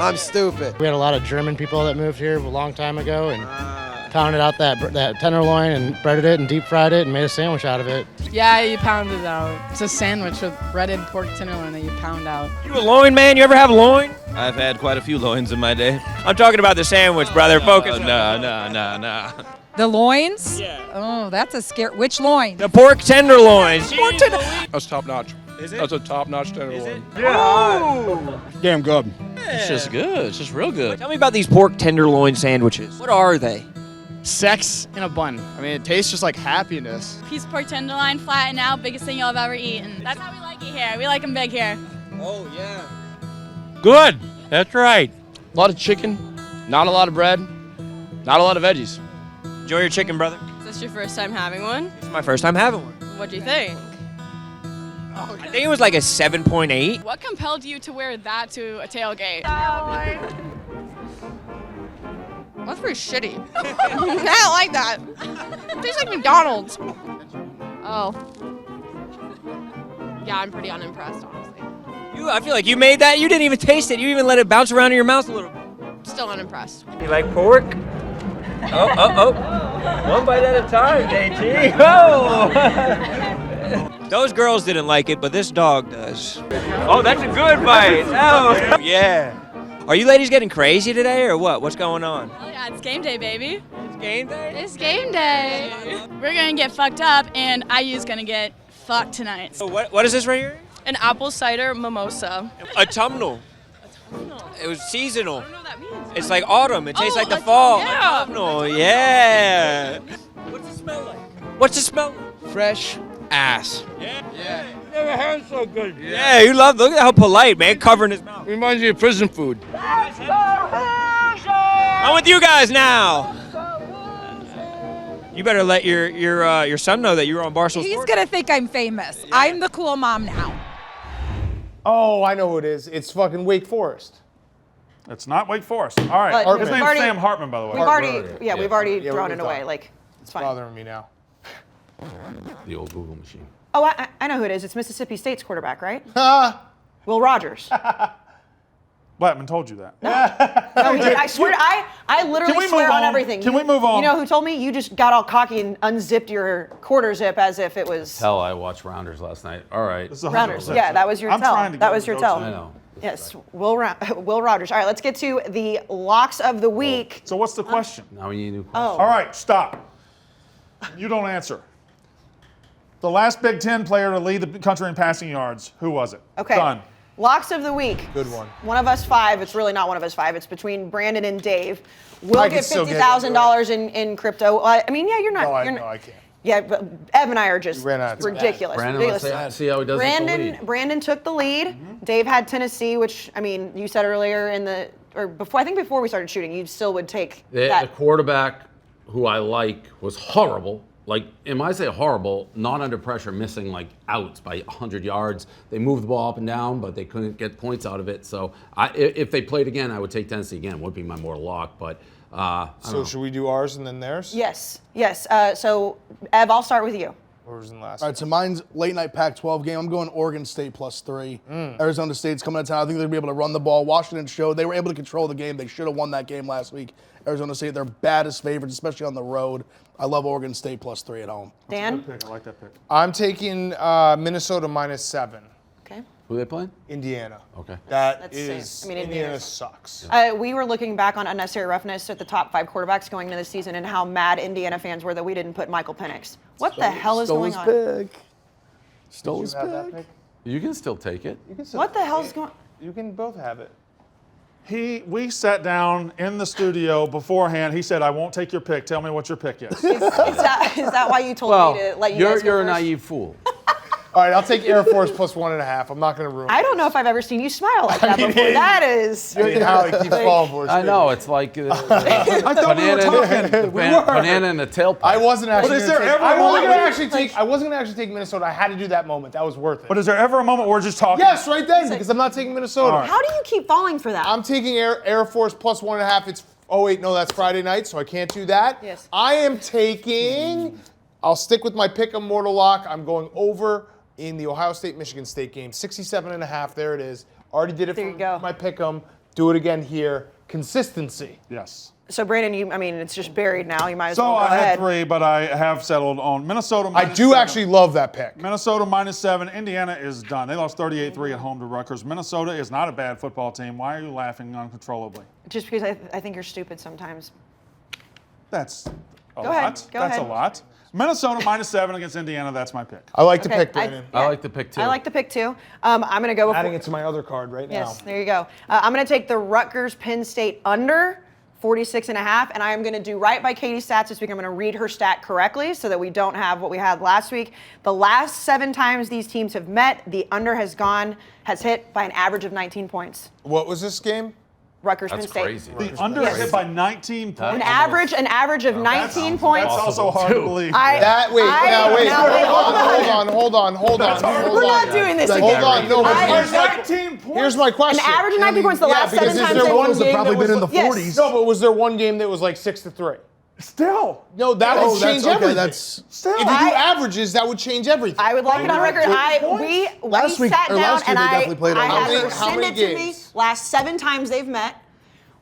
I'm stupid. We had a lot of German people that moved here a long time ago and pounded out that tenderloin and breaded it and deep fried it and made a sandwich out of it. Yeah, you pound it out. It's a sandwich with breaded pork tenderloin that you pound out. You a loin man? You ever have loin? I've had quite a few loins in my day. I'm talking about the sandwich, brother. Focus. No. The loins? Yeah. Oh, that's a scare. Which loin? The pork tenderloins. That's top notch. Is it? That's a top notch tenderloin. Yeah. Damn good. It's just good. It's just real good. Tell me about these pork tenderloin sandwiches. What are they? Sex in a bun. I mean, it tastes just like happiness. Piece of pork tenderloin, flattened out, biggest thing you'll have ever eaten. That's how we like it here. We like them big here. Oh, yeah. Good. That's right. A lot of chicken, not a lot of bread, not a lot of veggies. Enjoy your chicken, brother. Is this your first time having one? It's my first time having one. What do you think? I think it was like a 7.8. What compelled you to wear that to a tailgate? That's pretty shitty. I don't like that. It tastes like McDonald's. Oh. Yeah, I'm pretty unimpressed, honestly. I feel like you made that. You didn't even taste it. You even let it bounce around in your mouth a little bit. Still unimpressed. You like pork? Oh. One bite at a time, JT. Oh! Those girls didn't like it, but this dog does. Oh, that's a good bite. Oh. Yeah. Are you ladies getting crazy today or what? What's going on? Oh yeah, it's game day, baby. It's game day? It's game day. We're gonna get fucked up, and IU's gonna get fucked tonight. So what is this right here? An apple cider mimosa. Autumnal. It was seasonal. I don't know what that means. It's like autumn. It tastes like the like- fall. yeah. Autumnal. Yeah. What's it smell like? What's it smell like? Fresh ass. Yeah. Never had so good. Yeah, you love. Look at how polite, man. Covering his mouth. Reminds you of prison food. I'm with you guys now. You better let your son know that you were on Barstool Sports. gonna think I'm famous. Yeah. I'm the cool mom now. Oh, I know who it is. It's fucking Wake Forest. It's not Wake Forest. All right. But His we've name's already- Sam Hartman, by the way. We've already, Yeah. we've already Yeah, thrown we've it away. done. Like, it's fine. Bothering me now. The old Google machine. Oh, I know who it is. It's Mississippi State's quarterback, right? Will Rogers. Blackman told you that. No, he did. I swear, I literally Can we swear move on on? everything. Can we move on? You know who told me? You just got all cocky and unzipped your quarter zip as if it was Hell, I watched Rounders last night. All right. This is 100%. Rounders. Yeah, that was your I'm tell. trying to That get was him your to go tell. to I know. Yes, Will Rogers. All right, let's get to the locks of the week. So what's the question? Now we need a new question. Oh. All right, stop. You don't answer. The last Big Ten player to lead the country in passing yards, who was it? Okay. Done. Locks of the week. Good one. One of us five. It's really not one of us five. It's between Brandon and Dave. We'll I can get still get $50,000 in crypto. I mean, yeah, you're not. No, you're not, I can't. Yeah, but Ev and I are just ran out of time. ridiculous. Brandon, let's ridiculous. see how he does with the lead. Brandon took the lead. Dave had Tennessee, which I mean, you said earlier before we started shooting, you still would take The that. quarterback who I like was horrible. Like, and when I say horrible, not under pressure, missing like outs by 100 yards. They moved the ball up and down, but they couldn't get points out of it. So if they played again, I would take Tennessee again. Would be my mortal lock. But I don't So know. should we do ours and then theirs? Yes. So Ev, I'll start with you. Or was in last? All right, so mine's late night Pac-12 game. I'm going Oregon State +3. Arizona State's coming to town. I think they're going to be able to run the ball. Washington showed they were able to control the game. They should have won that game last week. Arizona State, they're baddest favorites, especially on the road. I love Oregon State +3 at home. Dan? Good pick. I like that pick. I'm taking Minnesota -7. Okay. Who they playing? Indiana. Okay. That's Is safe. I mean, Indiana Indiana's- sucks. We were looking back on unnecessary roughness at the top 5 quarterbacks going into the season and how mad Indiana fans were that we didn't put Michael Penix. What the hell is going on? Stole his pick. You can still take it. What the hell's going on? You can both have it. We sat down in the studio beforehand. He said, "I won't take your pick. Tell me what your pick is." Is that why you told Well, me to let you guys go you're a first? naive fool. All right, I'll take Air Force +1.5. I'm not going to ruin it. I don't know if I've ever seen you smile like that before. That is. I mean, how he keeps falling for us. I know, it's like I thought we were talking. banana in a tailpipe. I wasn't actually. But is there ever I a wasn't moment- going to actually take. I wasn't going to actually take Minnesota. I had to do that moment. That was worth it. But is there ever a moment where we're just talking? Yes, right then, because I'm not taking Minnesota. All right. How do you keep falling for that? I'm taking Air Force +1.5. It's that's Friday night, so I can't do that. Yes. I am taking. I'll stick with my pick of mortal lock. I'm going over in the Ohio State-Michigan State game. 67.5. There it is. Already did it There for you go. my pick 'em. Do it again here. Consistency. Yes. So Brandon, it's just buried now. You might as So well go I had ahead. 3, but I have settled on Minnesota. I do -7. actually love that pick. Minnesota -7. Indiana is done. They lost 38-3 at home to Rutgers. Minnesota is not a bad football team. Why are you laughing uncontrollably? Just because I think you're stupid sometimes. That's a Go lot. ahead. Go That's ahead. a lot. Minnesota -7 against Indiana. That's my pick. I like to Okay, pick, Brandon. I like the pick too. I like the pick too. I'm going to go with. Adding it to my other card right now. Yes, there you go. I'm going to take the Rutgers Penn State under 46.5, and I am going to do right by Katie's stats this week. I'm going to read her stat correctly so that we don't have what we had last week. The last 7 times these teams have met, the under has hit by an average of 19 points. What was this game? Rutgers Penn That's State. crazy. The under is hit by 19 points. An average of 19 points. That's also hard to believe. Hold on. We're not doing this again. Hold on, no, but here's 19 points. here's my question. An average of 19 points the last 7 times. there they've one won. game probably that was been in the Yes. 40s. No, but was there one game that was like 6-3? Still. No, that would change everything. That's Still. If you do averages, that would change everything. I would like it on record. We Last week- sat or down last year and they I definitely played on had that. her How send many it to me. games? Last 7 times they've met.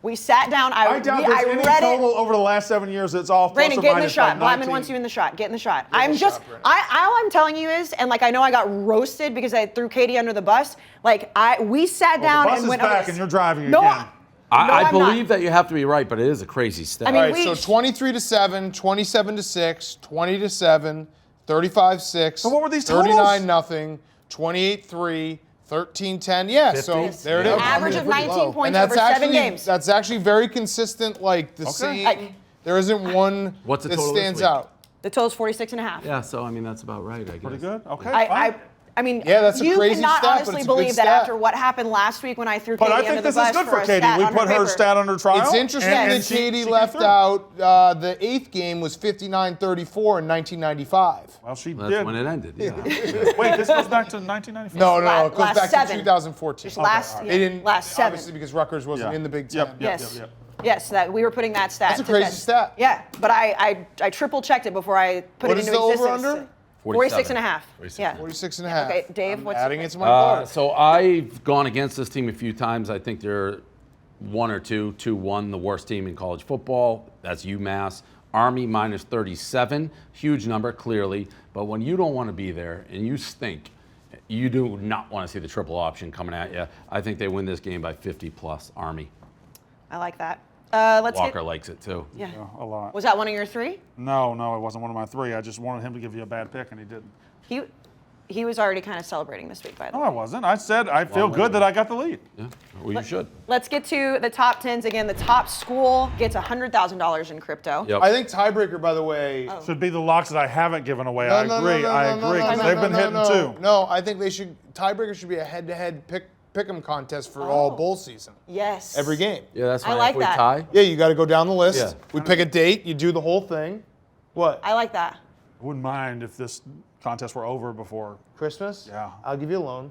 We sat down. I doubt there's any read total it. over the last 7 years that's all plus Brandon, or get in the minus shot. by Blackman 19. wants you in the shot. Get in the shot. in I'm the just, shot, Brandon. all I'm telling you is, and like I know I got roasted because I threw Katie under the bus. Like we sat down The bus and is went over back this. and you're driving No, again. I I'm believe not. that you have to be right, but it is a crazy stat. I mean, All right, we- so 23-7, 27-6, 20-7, 35-6. And what were these totals? 39-0, 28-3, 13-10. Yeah, so 50? there it An is. average of 19 points And that's over 7 actually games. that's actually very consistent. Like the same. There isn't one What's the that total this stands week? out. The total's 46.5. Yeah, so I mean that's about right, I guess. Pretty good. Okay. I fine. I mean, Yeah, that's a you crazy cannot stat, but honestly it's a good believe that stat. after what happened last week when I threw But Katie I under think the this bus is good for for a Katie. stat We on put her paper. stat under trial. It's interesting and that she Katie came left through. out the 8th game was 59-34 in 1995. Well, she That's did. when it ended. Yeah. Wait, this goes back to 1995? No, it goes last back seven. to 2014. Just last, Okay, yeah, They didn't, last 7. obviously because Rutgers wasn't Yeah. in the Big Ten. Yes. Yes, that we were putting that stat. That's a to crazy bed. stat. Yeah, but I triple checked it before I put What it is into the over existence. under? 46 and a half. Yeah. 46 and a half. Okay, Dave, I'm what's adding it to my card. So I've gone against this team a few times. I think they're 1 or 2-1, the worst team in college football. That's UMass. Army minus 37, huge number, clearly. But when you don't want to be there and you stink, you do not want to see the triple option coming at you. I think they win this game by 50+, Army. I like that. Let's Walker likes it too. Yeah. A lot. Was that one of your 3? No, it wasn't one of my 3. I just wanted him to give you a bad pick, and he didn't. He was already kind of celebrating this week, by the way. No, I wasn't. I said I feel good that I got the lead. Yeah, well, you should. Let's get to the top 10s again. The top school gets $100,000 in crypto. Yep. I think tiebreaker, by the way. Should be the locks that I haven't given away. No, I no, agree. no, no, I no, agree. no, Because no, they've no, been no, hitting no. too. No, I think tiebreaker should be a head-to-head pick'em contest for all bowl season. Yes. Every game. Yeah, that's fine. I like if we that. tie, Yeah, you got to go down the list. Yeah. We pick a date. You do the whole thing. What? I like that. I wouldn't mind if this contest were over before. Christmas? Yeah. I'll give you a loan.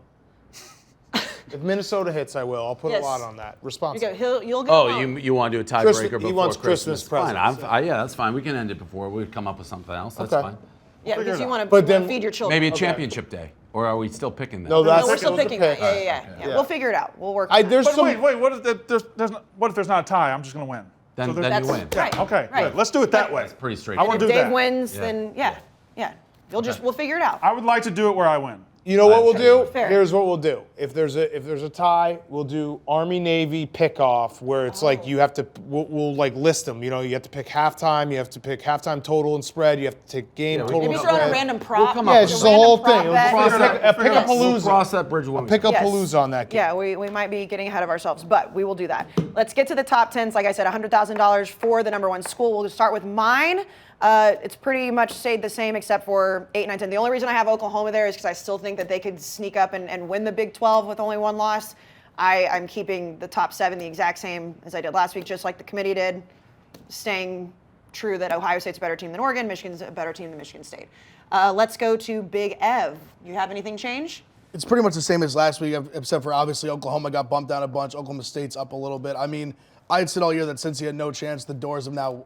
If Minnesota hits, I will. I'll put Yes. a lot on that. You Responsible. go, you'll get Oh, a loan. you want to do a tiebreaker Christmas- before he wants Christmas? Christmas Fine. presents, Yeah, that's fine. We can end it before. We'd come up with something else. That's Okay. fine. Yeah, because you want to But then- feed your children. Maybe a championship day, or are we still picking that? No, No, that's we're still those are picking that. picks. Yeah. Yeah. We'll figure it out. We'll work. I, on there's But some. wait. What if there's not a tie? I'm just going to win. Then, So then you that's win. right. Okay, Right. good. Let's do it that way. That's pretty I straightforward. want If to do Dave that. wins, Yeah. then yeah. We'll figure it out. I would like to do it where I win. You know what we'll do? Fair. Here's what we'll do. If there's a tie, we'll do Army Navy pick off where it's like you have to we'll like list them. You know, you have to pick halftime, you have to pick halftime total and spread, you have to take game total Maybe and throw in a spread. random prop. come Yeah, up it's with just the whole thing. Random prop We'll bet. pick a We'll palooza. cross that bridge when we Pick a Yes. palooza on that game. Yeah, we might be getting ahead of ourselves, but we will do that. Let's get to the top 10s. Like I said, $100,000 for the number 1 school. We'll start with mine. It's pretty much stayed the same except for 8, 9, 10. The only reason I have Oklahoma there is because I still think that they could sneak up and win the Big 12 with only 1 loss. I'm keeping the top 7 the exact same as I did last week, just like the committee did, staying true that Ohio State's a better team than Oregon, Michigan's a better team than Michigan State. Let's go to Big Ev. You have anything change? It's pretty much the same as last week, except for obviously Oklahoma got bumped down a bunch. Oklahoma State's up a little bit. I mean, I had said all year that since he had no chance, the doors have now,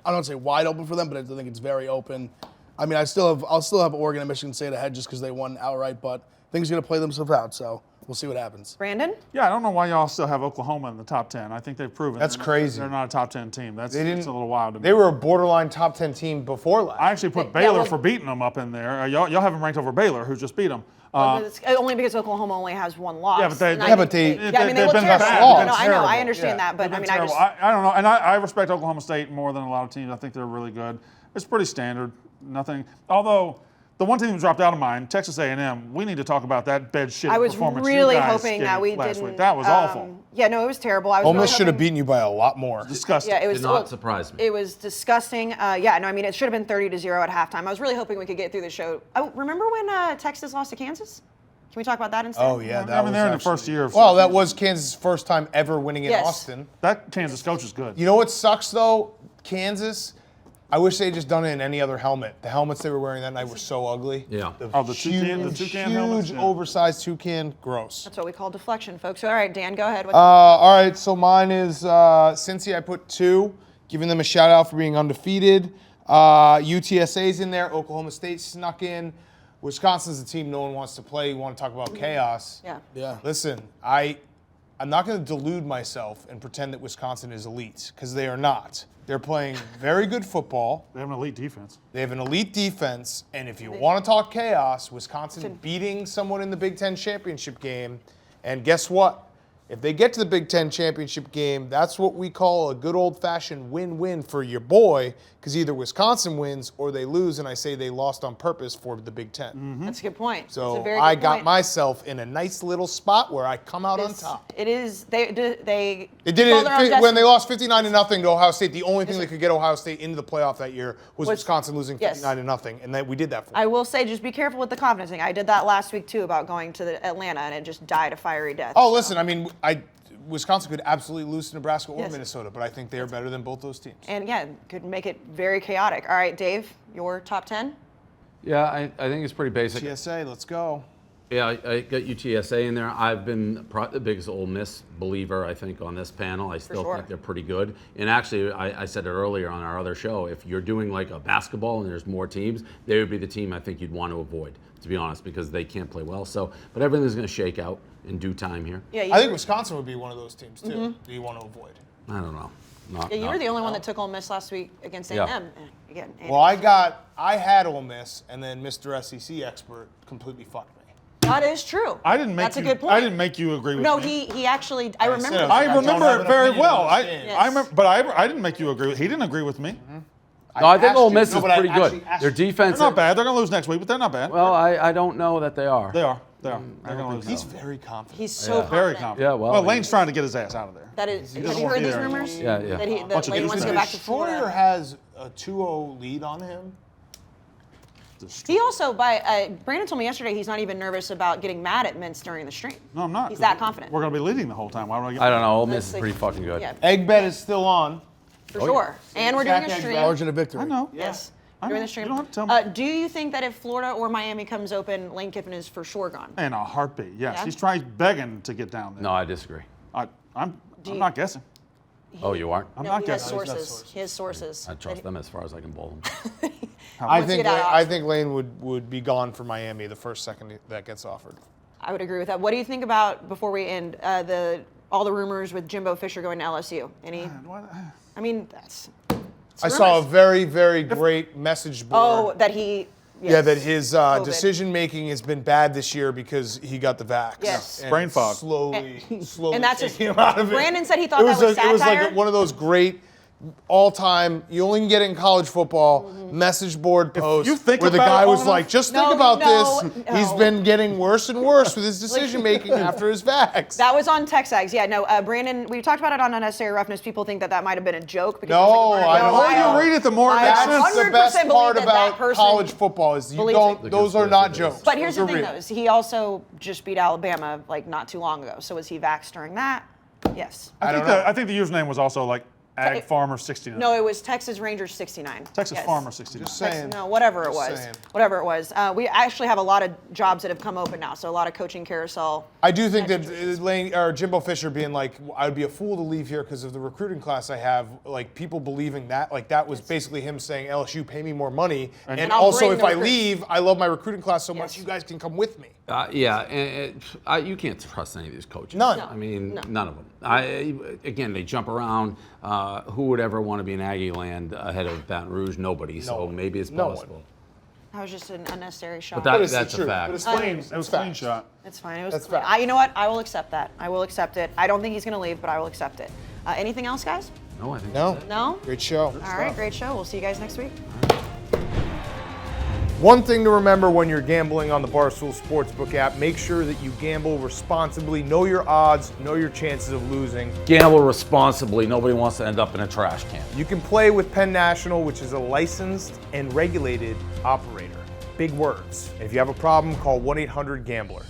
I don't want to say wide open for them, but I think it's very open. I mean, I'll still have Oregon and Michigan State ahead just because they won outright, but things are going to play themselves out, so we'll see what happens. Brandon? Yeah, I don't know why y'all still have Oklahoma in the top 10. I think they've proven That's crazy. They're not a top 10 team. It's a little wild to me. They were a borderline top 10 team before last. I actually put Baylor for beating them up in there. Y'all have them ranked over Baylor, who just beat them. It's only because Oklahoma only has 1 loss. Yeah, but they, and I think they've they look been terrible. bad. No, They've been I know, I terrible. understand that, but They've I mean, been terrible. I don't know, and I respect Oklahoma State more than a lot of teams. I think they're really good. It's pretty standard. Nothing. Although the one team that dropped out of mine, Texas A&M. We need to talk about that bed shit I was performance. really you guys hoping gave that we last didn't. week. That was awful. Yeah, no, it was terrible. I was Ole really Miss should have hoping- beaten you by a lot more. Disgusting. Yeah, it was Did not surprise me. It was disgusting. Yeah, no, I mean, it should have been 30-0 at halftime. I was really hoping we could get through the show. Oh, remember when Texas lost to Kansas? Can we talk about that instead? Oh yeah, that was they're in the actually- first year of Well, that was Kansas' first time ever winning in Yes. Austin. That Kansas coach is good. You know what sucks though? Kansas. I wish they had just done it in any other helmet. The helmets they were wearing that night were so ugly. Yeah. The huge, toucan helmets. huge, Yeah. oversized toucan. Gross. That's what we call deflection, folks. All right, Dan, go ahead. All right, so mine is Cincy. I put 2, giving them a shout out for being undefeated. UTSA's in there. Oklahoma State snuck in. Wisconsin's a team no one wants to play. You want to talk about chaos? Yeah. Yeah. Listen, I'm not going to delude myself and pretend that Wisconsin is elite because they are not. They're playing very good football. They have an elite defense. They have an elite defense, and if you want to talk chaos, Wisconsin beating someone in the Big Ten championship game, and guess what? If they get to the Big Ten championship game, that's what we call a good old-fashioned win-win for your boy, because either Wisconsin wins or they lose, and I say they lost on purpose for the Big Ten. That's a good point. So It's a very I good got point. myself in a nice little spot where I come out on This- top. It is. They They did control their own it when destiny. they lost 59-0 to Ohio State. The only thing that could get Ohio State into the playoff that year was Wisconsin losing yes. 59-0, and we did that for them. I will say, just be careful with the confidence thing. I did that last week too about going to Atlanta, and it just died a fiery death. Oh, listen, I mean, Wisconsin could absolutely lose to Nebraska or Yes. Minnesota, but I think they're better than both those teams. And yeah, could make it very chaotic. All right, Dave, your top 10? Yeah, I think it's pretty basic. TSA, let's go. Yeah, I got UTSA in there. I've been the biggest Ole Miss believer, I think, on this panel. I still sure. think they're pretty good. And actually, I said it earlier on our other show, if you're doing like a basketball and there's more teams, they would be the team I think you'd want to avoid, to be honest, because they can't play well. So, but everything's going to shake out in due time here. Yeah, I think Wisconsin would be one of those teams, too, Mm-hmm. that you want to avoid. I don't know. Yeah, you were the only one that took Ole Miss last week against Yeah. A&M. Again, Well, I had Ole Miss, and then Mr. SEC expert completely fucked me. that is true. I didn't make That's you. a good point. I didn't make you agree with No, me. he actually. I remember. said I don't remember have it an very opinion well. on I, those games. I remember, but I didn't make you agree. He didn't agree with me. No, I think asked Ole you. Miss No, is but I pretty good. actually asked Their you. defense. They're not bad. They're going to lose next week, but they're not bad. Well, I don't know that they are. They are. They are. They're I going don't to lose. think He's very confident. He's so Very confident. confident. Yeah, well, Lane's trying to get his ass out of there. That is. Have doesn't you want heard to be these there rumors? Yeah, yeah. That Bunch of Lane dudes wants to there. go back to Schroeder Florida. has a 2-0 lead on him. He also, Brandon told me yesterday, he's not even nervous about getting mad at Mintz during the stream. No, I'm not. He's that confident. We're going to be leading the whole time. Why would I get? I don't know. Ole Miss Let's is see. pretty fucking good. Yeah, Egg bet is still on. for sure. And we're doing a Jack stream. Margin of victory. I know. Yes. I Doing know. the stream. You don't have to tell me. Do you think that if Florida or Miami comes open, Lane Kiffin is for sure gone? In a heartbeat. Yes. Yeah? He's trying, begging to get down there. No, I disagree. I'm you- not guessing. Oh, you aren't? I'm No, not he has guessing. sources. He has sources. I trust them as far as I can bowl them. I Once you think get out of I think Lane would be gone for Miami the first second that gets offered. I would agree with that. What do you think about, before we end, all the rumors with Jimbo Fisher going to LSU? Any? I mean, that's. I saw a very, very great message board. Oh, that he. Yes. Yeah, that his COVID. decision making has been bad this year because he got the vax. Yes. And Brain fog. Slowly And that's just. taking him out of it. Brandon said he thought that was It was satire. like one of those great all-time. You only can get it in college football. Message board post you think where the about it guy long was enough- like, "Just No, think about no, this. no. He's been getting worse and worse with his decision making after his vax." That was on TexAgs. Yeah, no, Brandon, we talked about it on Unnecessary Roughness. People think that might have been a joke. Because No, it's like I a don't. The more you read it, the more it makes sense. That's the 100% best believe part that about that person college football is you believes don't. it. Those are not conspiracy jokes. But here's Those the are thing, real. though, is he also just beat Alabama like not too long ago. So was he vaxxed during that? Yes. I think the username was also like Ag Farmer 69. No, it was Texas Rangers 69. Texas Yes. Farmer 69. Just saying. No, whatever it Just was. saying. Whatever it was. We actually have a lot of jobs that have come open now, so a lot of coaching carousel. I do think that Lane or Jimbo Fisher being like, I'd be a fool to leave here because of the recruiting class I have. Like people believing that, like that was basically him saying, "LSU, pay me more money." And I'll also, bring if the I recruits. leave, I love my recruiting class so much. Yes. You guys can come with me. Yeah, and you can't trust any of these coaches. None. I mean, none of them. Again, they jump around. Who would ever want to be in Aggie land ahead of Baton Rouge? Nobody. So maybe it's No one. possible. That was just an unnecessary shot. But it's the that's a truth. fact. But it's clean. It was a clean shot. It's fine. It was. That's clean. fact. You know what? I will accept that. I will accept it. I don't think he's going to leave, but I will accept it. Anything else, guys? No, I think No. that's it. No? Great show. All right, great show. We'll see you guys next week. One thing to remember when you're gambling on the Barstool Sportsbook app, make sure that you gamble responsibly. Know your odds, know your chances of losing. Gamble responsibly. Nobody wants to end up in a trash can. You can play with Penn National, which is a licensed and regulated operator. Big words. And if you have a problem, call 1-800-GAMBLER.